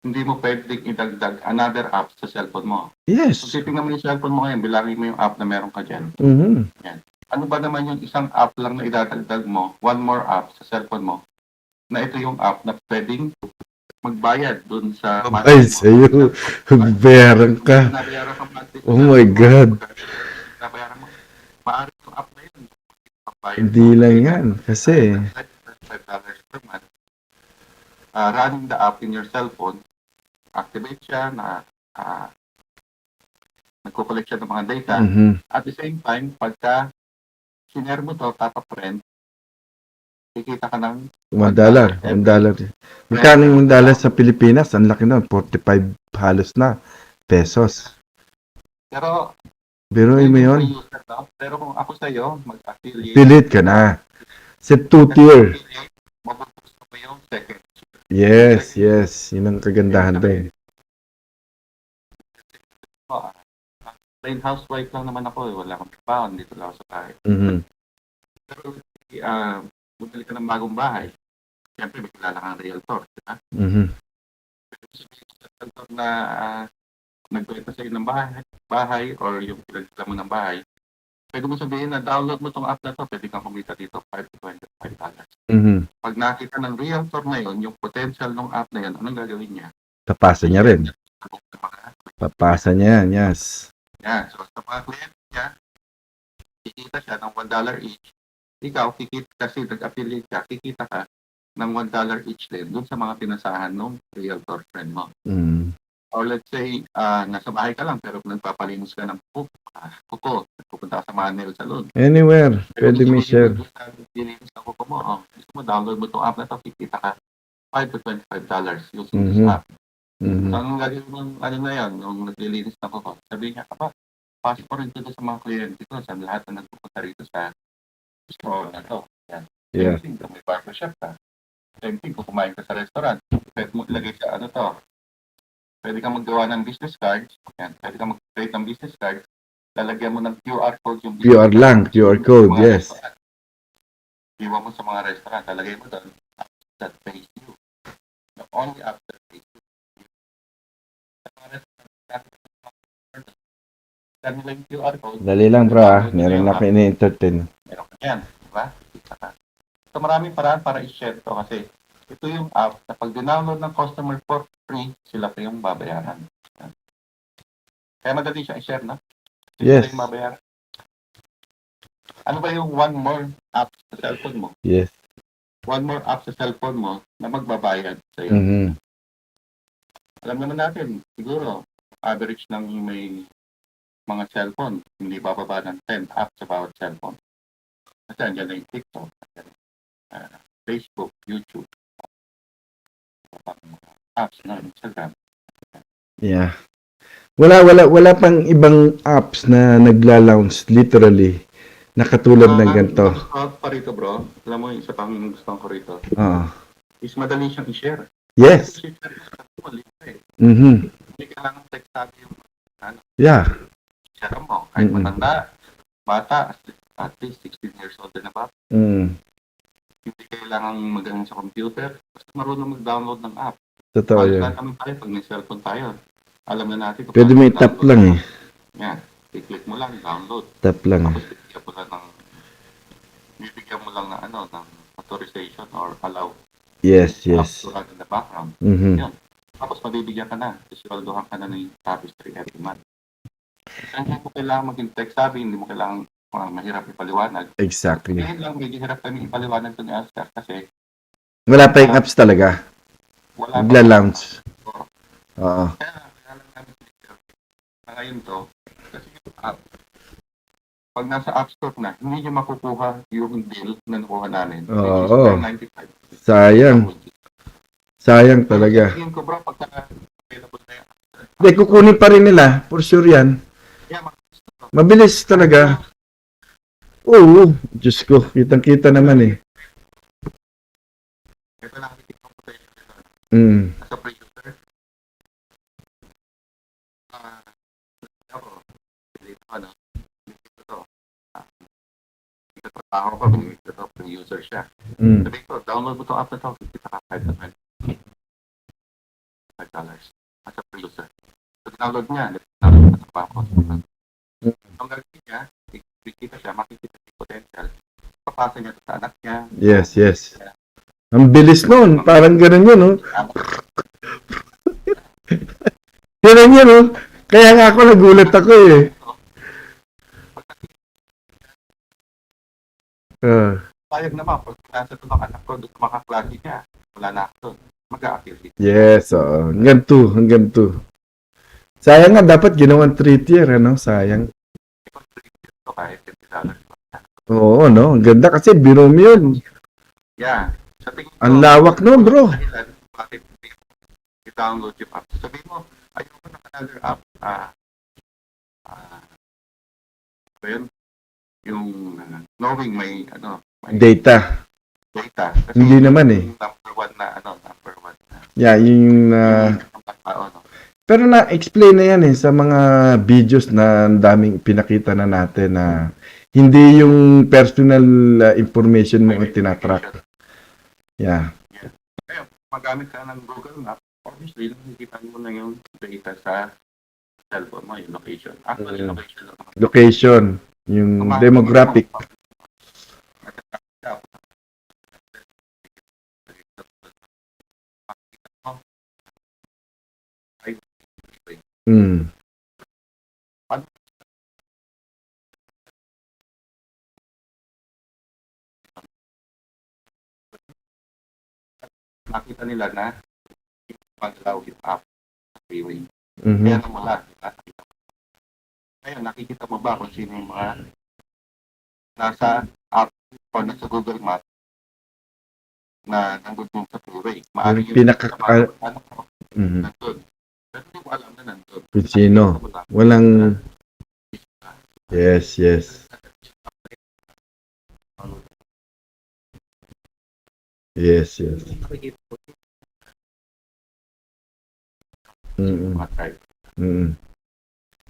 hindi mo pwedeng idagdag another app sa cellphone mo. Yes. So, titingnan mo yung cellphone mo ngayon, bilangin mo yung app na meron ka dyan. Mm-hmm. Yan. Ano ba naman yung isang app lang na idadagdag mo, one more app sa cellphone mo, na ito yung app na pwedeng magbayad dun sa Ay, sa'yo. Bayaran ka. Nabayaran ka monthly. Oh my God. Nabayaran mo. Maaari yung app na yun. Hindi lang yan. Kasi $5 per month. Running the app in your cellphone, activate siya na nagko-collect siya ng mga data. At the same time, pagka sinare mo to, top of friend, kikita ka ng $1. $1. Magkano yung $1 sa Pilipinas? Ang laki nun. 45 halos na pesos. Pero Biruin mo yun. Pero kung ako sa'yo, mag-affiliate. Affiliate ka na. Sa 2-tier. Mabubusto mo yung second. Yes. Yun ang kagandahan doon. Plain housewife lang naman ako. Wala akong trabaho. Dito lang ako sa bahay. Pero bumili ka ng bagong bahay. Siyempre, may kilala kang realtor. Diba? Pero sabihin sa realtor na nagbenta sa'yo ng bahay or yung pinagdala mo ng bahay, pwede mo sabihin na download mo tong app na to, pwede kang kumita dito $5 to $25. Pag nakita ng realtor na yun, yung potential ng app na yun, anong gagawin niya? Papasa niya rin. Papasa niya yan, yes. Yan. So, sa mga client niya, kikita siya ng $1 each. Ikaw, kikita kasi nag-affiliate ka, kikita ka ng $1 each din dun sa mga pinasahan ng realtor friend mo. Or let's say, nasa bahay ka lang pero nagpapalinis ka ng kuko, pupunta ka sa mga nail salon. Anywhere, pwede mo share. Dilinis ng kuko mo. Gusto mo, download mo itong app na ito, kikita ka $5 to $25 using this app. So, ang gagawin mong ano na yan, yung naglilinis ng kuko, sabihin niya, pass mo rin dito sa mga kliyente ko, sa lahat na nagpupunta rito sa store na ito. Yan. Same thing, kung may barbershop ka. Same thing, kung kumain ka sa restaurant, pwede mo ilagay sa ano to. Pwede kang maggawa ng business cards. Yan. Pwede kang mag-create ng business cards. Lalagyan mo ng QR code yung business QR lang, QR code, yes. Iwan mo sa mga restaurant. Lalagay mo doon. That pays you. The only app that pays you. Sa mga restaurant, dahil nila yung QR code. Dali lang bro meron na ini-entertain. Meron ka yan. Diba? So maraming paraan para i-share to kasi ito yung app na pag dinownload ng customer for free, sila pa yung babayaran. Kaya madali siya i-share, no? Yes. Sila yung babayaran. Ano ba yung one more app sa cellphone mo? Yes. One more app sa cellphone mo na magbabayad sa'yo. Alam naman natin, siguro, average ng may mga cellphone, hindi bababa ng 10 apps sa bawat cellphone. Kasi andyan na yung TikTok, Facebook, YouTube, apps na Instagram. Yeah. Wala pang ibang apps na nagla-launch literally na katulad ng ganito. Gusto pa rito bro, alam mo yung isa pang gusto ko rito. Is madali siyang i-share. Yes. Hindi kailangan text sabi yung yeah. Share mo. Kahit matanda, bata, at least 16 years old na ba? Hindi kailangan magaling sa computer. Basta marunong mag-download ng app. Totoo yan. Kami tayo, pag may cellphone tayo, alam na natin. Pwede may tap lang eh. Yan. I-click mo lang, download. Tap lang. Tapos bibigyan mo lang ng authorization or allow. Yes. To run in the background. Yan. Tapos mabibigyan ka na. Isoldohan ka na ng Tapestri every month. Hindi mo kailangan maging tech savvy, hindi mo kailangan mahirap ipaliwanag. Exactly. Ngayon lang, medyo hirap kami ipaliwanag ito ni Oscar kasi wala pa yung apps talaga. Nagla-launch. Oo. Kaya lang namin na ngayon to, kasi yung app, pag nasa App Store na, hindi nyo makukuha yung deal na nakuha namin. Which is Oo. 1095. Sayang. Sayang talaga. Tingin ko bro, pagka available na yan. Hindi, kukunin pa rin nila. For sure yan. Yeah, Mabilis talaga. Oo. Diyos ko, kitang-kita naman eh. ito nakikita ko tayo Mm. as a producer. Ako, ano, ito. Trabaho ko, ito, producer siya. Mm. Sabi ko, download mo itong app na ito, kita ka kahit naman. $5 as a producer. So, download niya, download na trabaho ko. Ang gagawin niya, ikikita siya, makikita yung potential. Papasa niya sa anak niya. Yes, yes. Ang bilis nun. Parang ganun yun, no? Ganun yun, no? Kaya nga ako nagulat ako eh. Sayang naman, pag nasa ito ng anak ko, doon makaklase niya. Wala na ako doon. Mag-a-activity. Yes, oo. Hanggang 2. Sayang nga, dapat ginawang 3-tier, ano? Sayang. Ito kahit $50. Oo, no? Ang ganda kasi biro mo yun. Yeah. Sa tingin ko, Ang lawak no, bro. dahilan, bakit i-download yung app? Sabihin mo, ayoko ng another app. So yun, yung knowing may, may Data. data. Kasi Hindi naman eh. yung number one na. Yeah, yung... Tao, no? pero na-explain na yan eh sa mga videos na ang daming pinakita na natin na hindi yung personal information mo ang tinatrack. Yeah. Kaya, magamit ka ng Google Map, obviously, nakikita mo na yung data sa cellphone mo, yung location. Actually, location lang. Location, yung demographic. Mm. Nakita nila na yung paglaw yung app sa freeway. Mhm. Kaya wala. Ngayon, nakikita mo ba kung sino yung mga nasa app o nasa Google Map na nandun sa freeway? Maaari Yung pinaka- Mhm. nandun. Pero hindi mo alam na nandun. Kung sino. Walang... Yes, yes. Yes, yes. Nakikita mo Mm-mm. yung mga drive. Mm-mm.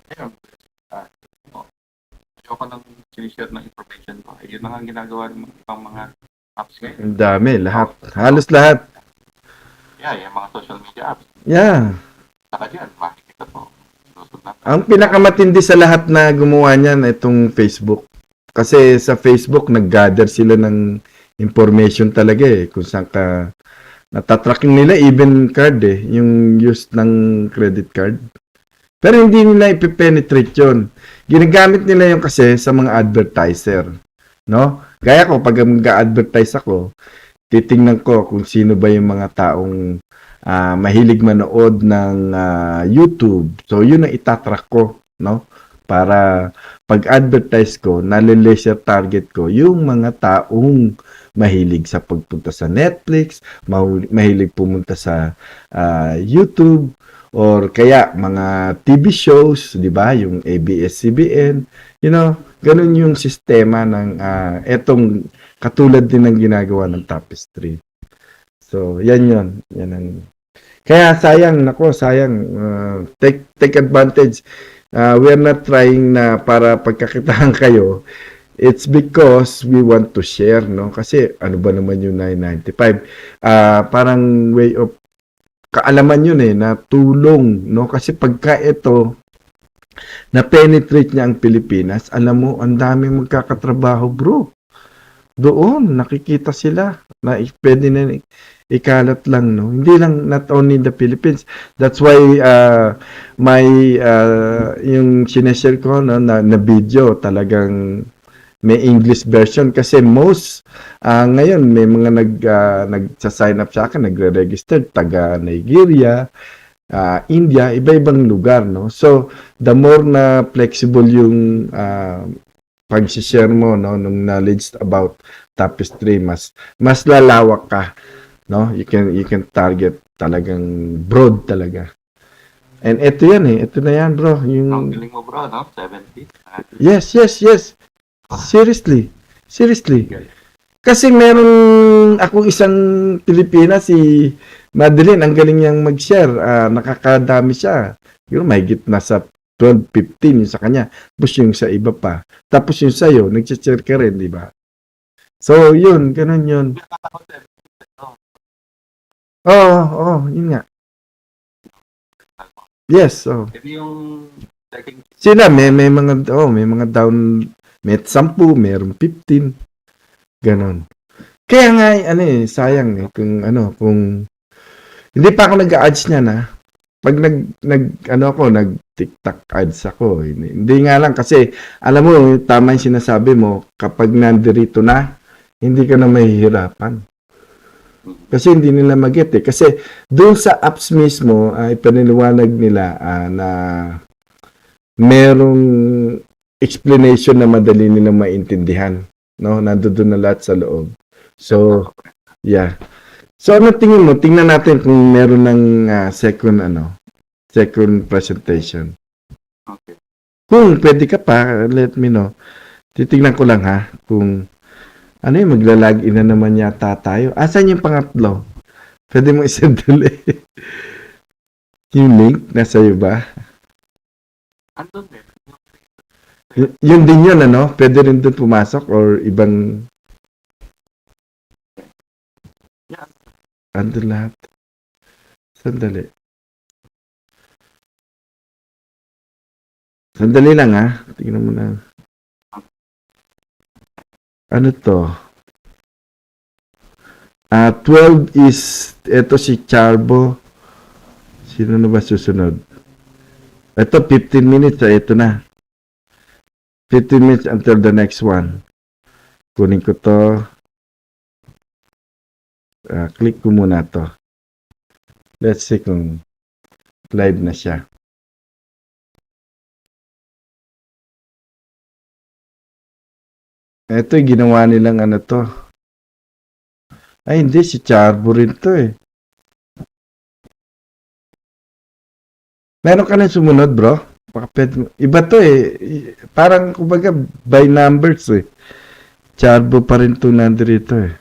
Ngayon, ayoko nang sinishare ng information ko. Yun na ang ginagawa ng ibang mga apps ngayon. Ang dami, lahat. Halos lahat. Yeah, yung mga social media apps. Yeah. Saka dyan, makikita mo. Ang pinakamatindi sa lahat na gumawa niyan itong Facebook. Kasi sa Facebook, nag-gather sila ng information talaga eh. Kung saan ka natatracking nila, even card eh. Yung use ng credit card. Pero hindi nila ipipenetrate yun. Ginagamit nila yung kasi sa mga advertiser. No? Kaya ko, pag mag-advertise ako, titingnan ko kung sino ba yung mga taong mahilig manood ng YouTube. So, yun ang itatrack ko, no? Para pag-advertise ko, nale-laser target ko yung mga taong mahilig sa pagpunta sa Netflix, mahilig pumunta sa YouTube, or kaya mga TV shows, di ba? Yung ABS-CBN, you know, ganun yung sistema ng etong katulad din ng ginagawa ng Tapestri. So, yan yun. Yan ang... Kaya sayang, take advantage. We're not trying na para pagkakitaan kayo. It's because we want to share, no? Kasi ano ba naman yung 995? Parang way of kaalaman yun eh, na tulong, no? Kasi pagka ito na-penetrate niya ang Pilipinas, alam mo, ang daming magkakatrabaho, bro. Doon, nakikita sila na pwede na ikalat lang, no? Hindi lang, not only in the Philippines. That's why yung sineshare ko, no, na video, talagang may English version kasi most ngayon may mga nagsa-sign up sa akin, nagre-register taga Nigeria, India, iba-ibang lugar, no? So, the more na flexible yung pag-share mo, no, ng knowledge about Tapestri, mas lalawak ka, no? You can target talagang broad talaga. And ito yan eh. Ito na yan, bro. Ang Yung galing mo bro, no? 70. yes. Seriously. Kasi meron akong isang Pilipina, si Madeline, ang galing niyang mag-share. Nakakadami siya. Yung mahigit nasa 12, 15 yung sa kanya. Tapos yung sa iba pa. Tapos yung sa'yo, nag-share ka rin, di ba? So, yun. Ganun yun. Oo, yun nga. Yes, oh. Ito yung second Sila may mga down, may 10, mayroong 15. Ganon. Kaya nga sayang kung hindi pa ako nag-ads niya na. Pag nag TikTok ads ako. Hindi nga lang kasi alam mo tama yung sinasabi mo, kapag nandirito na, hindi ka na mahihirapan. Kasi hindi nila mag-get eh. Kasi doon sa apps mismo ay paniliwanag nila na merong explanation na madali nilang maintindihan, no? Nandoon na lahat sa loob. So, yeah. So, ano tingin mo? Tingnan natin kung meron ng second presentation. Okay. Kung pwede ka pa, let me know. Titingnan ko lang ha, kung magla-login na naman yata tayo. Asan yung pangatlo? Pwede mo isend ulit. Yung link, nasa iyo ba? Andun din. Yun din yun, ano? Pwede rin doon pumasok or ibang... Yeah. Andun lahat. Sandali. Sandali lang, ha? Tingnan mo na. Ano to? 12 is... Ito si Charbo. Sino na ba susunod? Ito, 15 minutes. Ito na. 15 minutes until the next one. Kunin ko to. Click ko muna to. Let's see kung live na siya. Ito, ginawa nilang to. Ay, hindi. Si Charbo rin to eh. Meron ka na sumunod, bro? Iba to eh. Parang, kumbaga, by numbers eh. Charbo pa rin to nandito eh.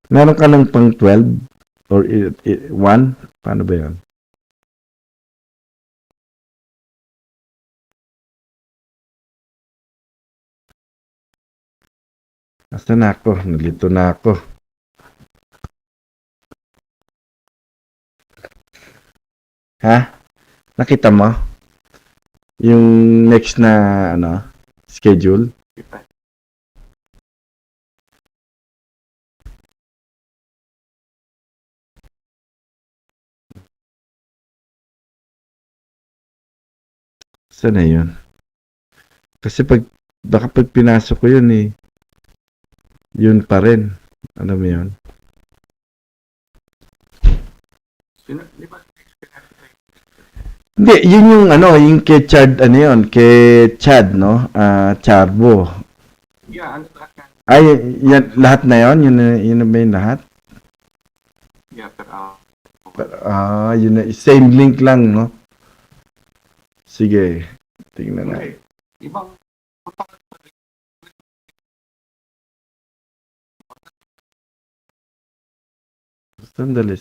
Meron ka lang pang 12 or 1? Paano ba yan? Asa na ako? Nalito na ako. Ha? Nakita mo? Yung next na schedule? Saan na yun? Kasi baka pag pinasok ko yun yun pa rin. Ano mo yun? Hindi, yun yung yung kay Chad, kay Chad, no? Charbo. Yeah, lahat yan. Ay, yan, lahat na yun? Yun na ba yung lahat? Yeah, Yun na, same link lang, no? Sige, tingnan na. Ibang Sandali.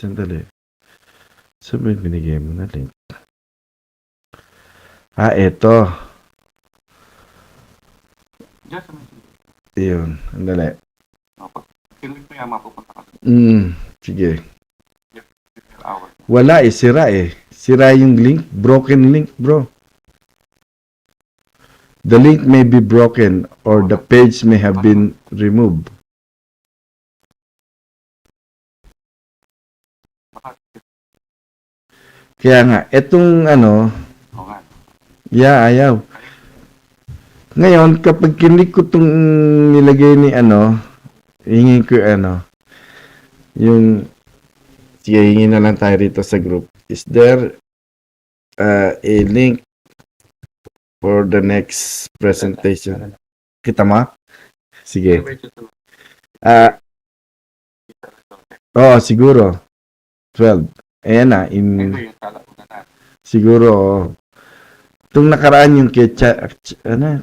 Saan ba yung binigay mo na link? Eto. Yes, Yun, sandali. Kinig mo yan, mapupunta ka. Sige. Hour. Wala sira eh. Sira yung link. Broken link, bro. The link may be broken or the page may have been removed. Kaya nga, etong ayaw. Ngayon, kapag kinik ko itong nilagay ni hingin ko yung, sige, hingin na lang tayo rito sa group. Is there a link for the next presentation. Kita mo? Sige. Ah, siguro. 12. Ayan na. Ito yung kala ko na. Siguro, itong nakaraan yung kay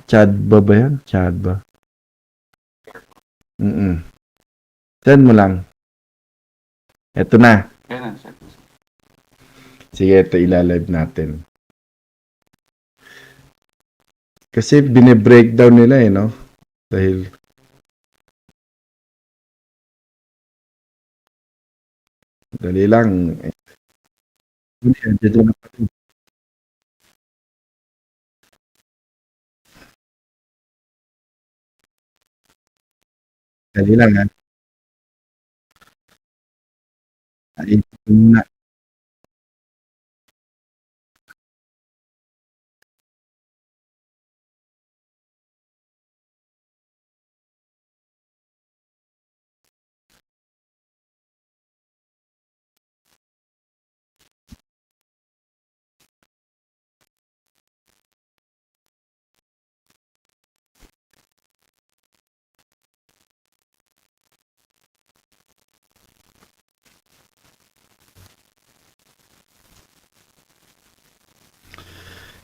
Chadba ba yan? Chadba. Send mo lang. Ito na. Kailan siya? Sige, ito ilalive natin. Kasi bine-breakdown nila no? Dahil dali lang. Dali lang ha. Ay, na.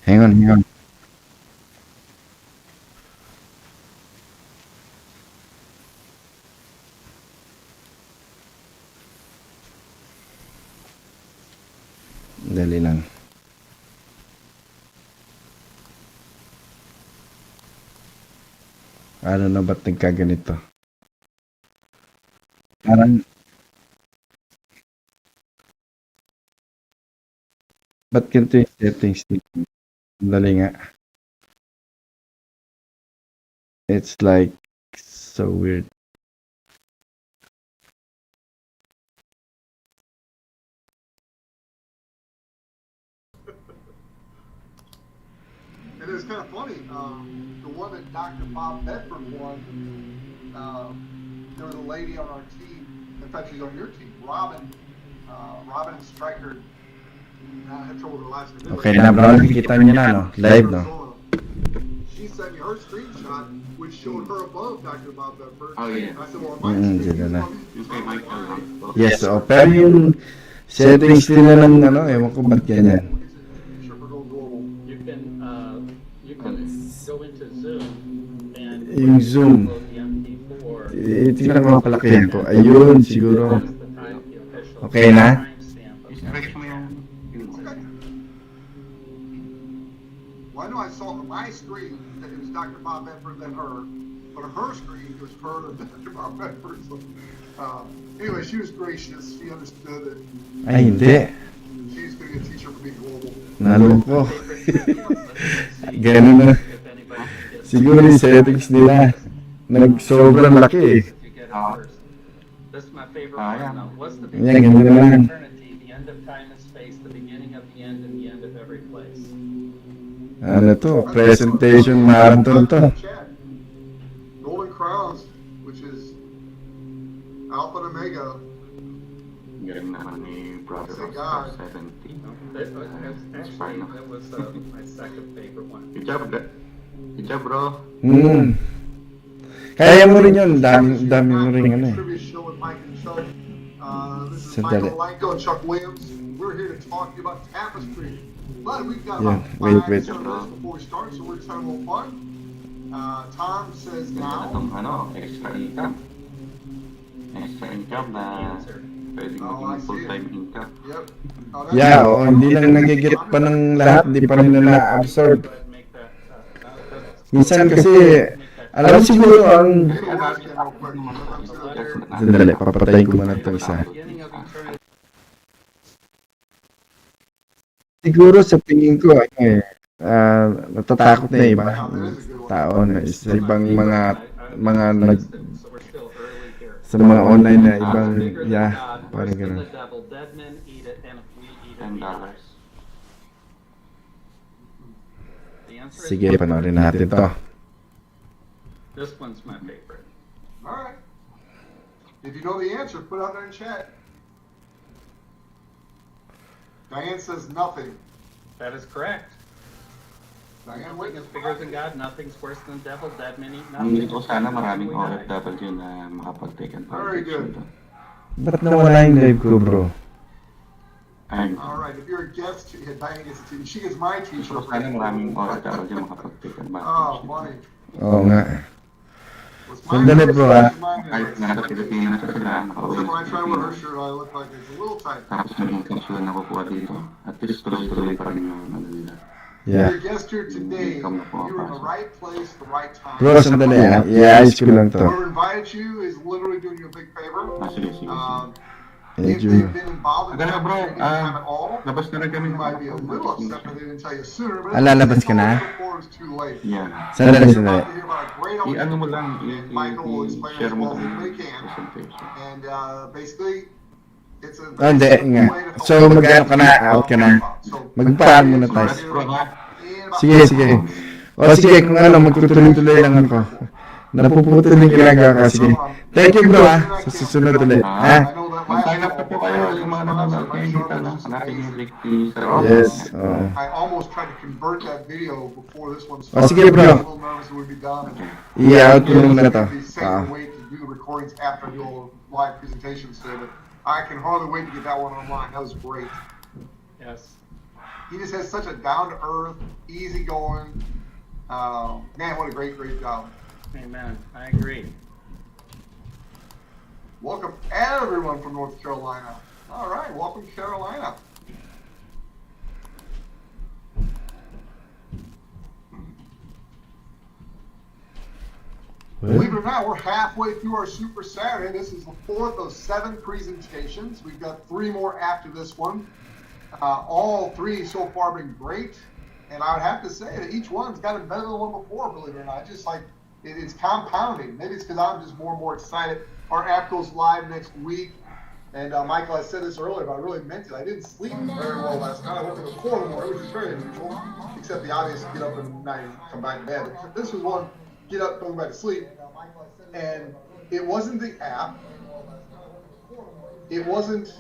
Hang on. Dali lang. Ano na ba't nagkaganito? Parang ba't ganito yung settings dito? Dali nga. It's like so weird. And it's kind of funny. The one that Dr. Bob Bedford won, there was a lady on our team. In fact, she's on your team, Robin. Robin and Stryker. I had trouble with her last name. Okay na bro, nakikita niyo na no? Live no? She sent me her screenshot, which showed her above Dr. Bob Bedford. Oh, yeah. I said, well, my screen dyan na. Yung kay Michael lang. Yes, pero yung settings nila ng ewan ko ba't ganyan. You can go into Zoom and Yung Zoom. upload the MP4. Tingnan ko palakihan ko. Ayun, siguro. That's the time, the official Okay na? timestamp of I-stretch mo yan. Well, I know I saw on my screen that it was Dr. Bob Bedford then her, but on her screen it was her and Dr. Bob Bedford. So, anyway, she was gracious. She understood that Ay, hindi. she's going to get a teacher for being global. Naloko. Ganun na. if anybody gets Siguro yung settings nila. Sobrang laki eh. you get it first. This is my favorite Ah, one yeah. though. What's the Yeah, beginning ganun na lang. of eternity, the end of time and space, the beginning of the end, and the end of every place? Ano to? Presentation marathon to. Chat. Golden Crowns, which is Alpha and Omega. Galing naman ni Brother Say Oscar God. 17. Actually, that was my second favorite one. Good job, good job, bro. Kaya mo rin yun. Dami mo rin ano eh. Trivia show with Mike and Chuck. This is Sandali. Michael Lanko and Chuck Williams. We're here to talk to you about Tapestri. But we've got Yeah, about wait. 5 minutes before we start, so we're just having a little fun. Tom says Ganda na now. itong extra income. Extra income na pwedeng Oh, I maging see full-time income. Yep. Oh, that's Yeah, hindi lang nagigit pa ng lahat. Hindi pa rin nila absorb. Go ahead and make that, Minsan kasi, alam siguro ang... Sandali, papatayin ko muna itong isa. beginning of eternity. Siguro sa tingin ko, natatakot na iba tao na sa ibang mga nag So we're still early here. sa mga online na ibang Bigger than yeah, God, parang worse than ganun. the devil, dead men eat it, and if we eat it, we $10. die. The answer is Sige, panoorin natin to. this one's my favorite. All right. If you know the answer, put it out there in chat. Diane says nothing. That is correct. Diane, Nothing is bigger than God, nothing's worse than the devil, dead meaning Hindi nothing. ko sana maraming We die. OFW na makapag-take Very advantage good. nito. Ba't nawala yung live ko, bro? Ayun. All right, if you're a guest, Diane gets a t-shirt. She gets my Gusto t-shirt. ko sana maraming OFW makapag-take advantage Oh, nito. funny. Oo nga. What's Sandali, bro, ha? Kahit nasa Pilipinas na sila, nakauwi Except na when I sa try to wear her Pilipinas. shirt, I look like it's a little tight. Tapos naging cash na nakukuha dito. At least tuloy-tuloy pa rin yung ano nila. Yeah. If you're a guest here today, you're in the right place, the right time. Bro, sandali, ha? I-ayos ko lang to. Whoever invited you is literally doing you a big favor. Sige, sige, sige. If Medyo... they've been involved in Agad na, bro. Tapestry anytime at all, Labas na rin kami. you might be a little upset that they didn't tell you sooner, but lalabas ka na? before it's too late. Yeah. Sandali, You're sandali. about to hear about a great I-ano mo lang, and Michael will explain i-share as mo well as lang anybody yung can. presentation. And basically, it's a Oh, hindi nga. way to help So, mag-ano ka na, out ka na. So, Magpaan muna tayo. Congrats, bro, ha? Sige, sige. O sige, kung ano, magtutuloy-tuloy lang ako. Napuputol yung ginagawa ko. Sige. Thank you, bro, ha? Sa susunod ulit. Ha? Mag-sign up na po kayo, yung mga nanonood kayo dito, no? Hanapin yung link ni Sir Rob. Yes. Oo. I almost tried to convert that video before this one Oh, started. sige, bro. I was a little nervous it would be done. I-out ko muna to. It'd be safe to wait to do the recordings after I do all the live presentations today, but I can hardly wait to get that one online. That was great. Yes. He just has such a down-to-earth, easygoing, man, what a great, great job. Amen. I agree. Welcome everyone from North Carolina. All right, welcome Carolina. Believe it or not, we're halfway through our Super Saturday. This is the fourth of 7 presentations. We've got 3 more after this one. All 3 so far been great. And I would have to say that each one's gotten better than the one before, believe it or not. Just like it's compounding. Maybe it's because I'm just more and more excited. Our app goes live next week. And Michael, I said this earlier, but I really meant it. I didn't sleep very well last night. I went to the core more, which is very unusual, except the obvious get up and night and come back to bed. But this was one get up, go back to sleep. And it wasn't the app. It wasn't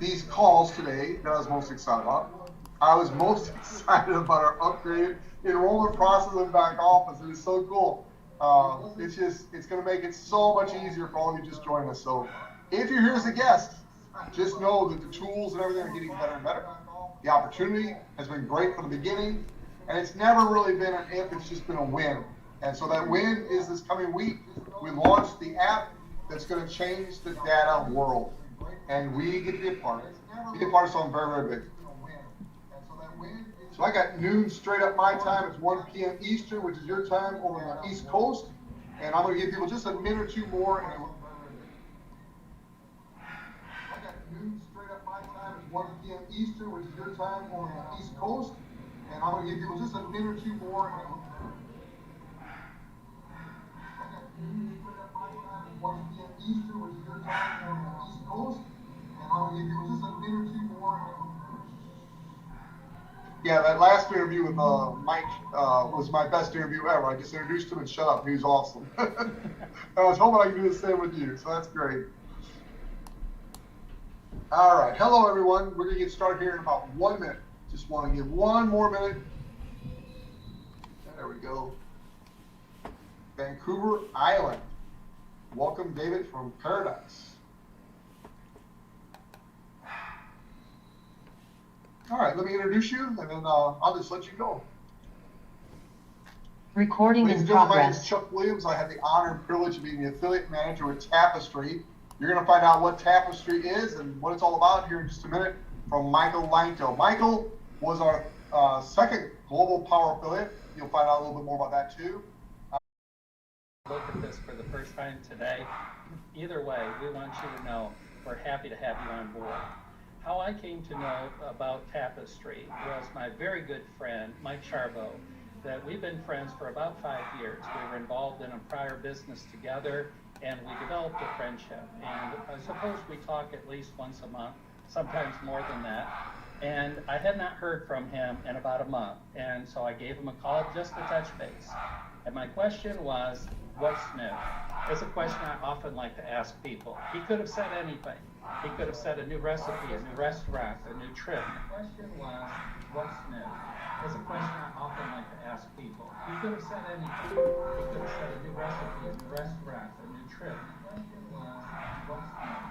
these calls today that I was most excited about. I was most excited about our upgraded enrollment process in back office. It is so cool. It's going to make it so much easier for all of you just joining us. So if you're here as a guest, just know that the tools and everything are getting better and better. The opportunity has been great from the beginning, and it's never really been an if, it's just been a win. And so that win is this coming week. We launched the app that's going to change the data world, and we get to be a part of it. Be a part of something very, very big. So I got noon straight up my time. It's 1 p.m. Eastern, which is your time over on the East Coast. And I'm going to give people just a minute or two more. And I got noon straight up my time. It's 1 p.m. Eastern, which is your time over on the East Coast. And I'm going to give people just a minute or two more. And I got noon straight up my time. It's 1 p.m. Eastern, which is your time over on the East Coast. And I'm going to give people just a minute or two more. Yeah, that last interview with Mike was my best interview ever. I just introduced him and shut up. He was awesome. I was hoping I could do the same with you, so that's great. All right. Hello, everyone. We're going to get started here in about 1 minute. Just want to give 1 more minute. There we go. Vancouver Island. Welcome, David, from Paradise. All right, let me introduce you, and then I'll just let you go. Recording Ladies in and gentlemen, my name is progress. Chuck Williams. I have the honor and privilege of being the affiliate manager with Tapestri. You're going to find out what Tapestri is and what it's all about here in just a minute from Michael Langto. Michael was our second global power affiliate. You'll find out a little bit more about that too. Look at this for the first time today. Either way, we want you to know we're happy to have you on board. How I came to know about Tapestri was my very good friend, Mike Charbo, that we've been friends for about 5 years. We were involved in a prior business together, and we developed a friendship. And I suppose we talk at least once a month, sometimes more than that. And I had not heard from him in about a month. And so I gave him a call just to touch base. And my question was, what's new? It's a question I often like to ask people. He could have said anything. He could have said a new recipe, a new restaurant, a new trip. The question was, what's new? It's a question I often like to ask people. He could have said anything. He could have said a new recipe, a new restaurant, a new trip. The question was, what's new?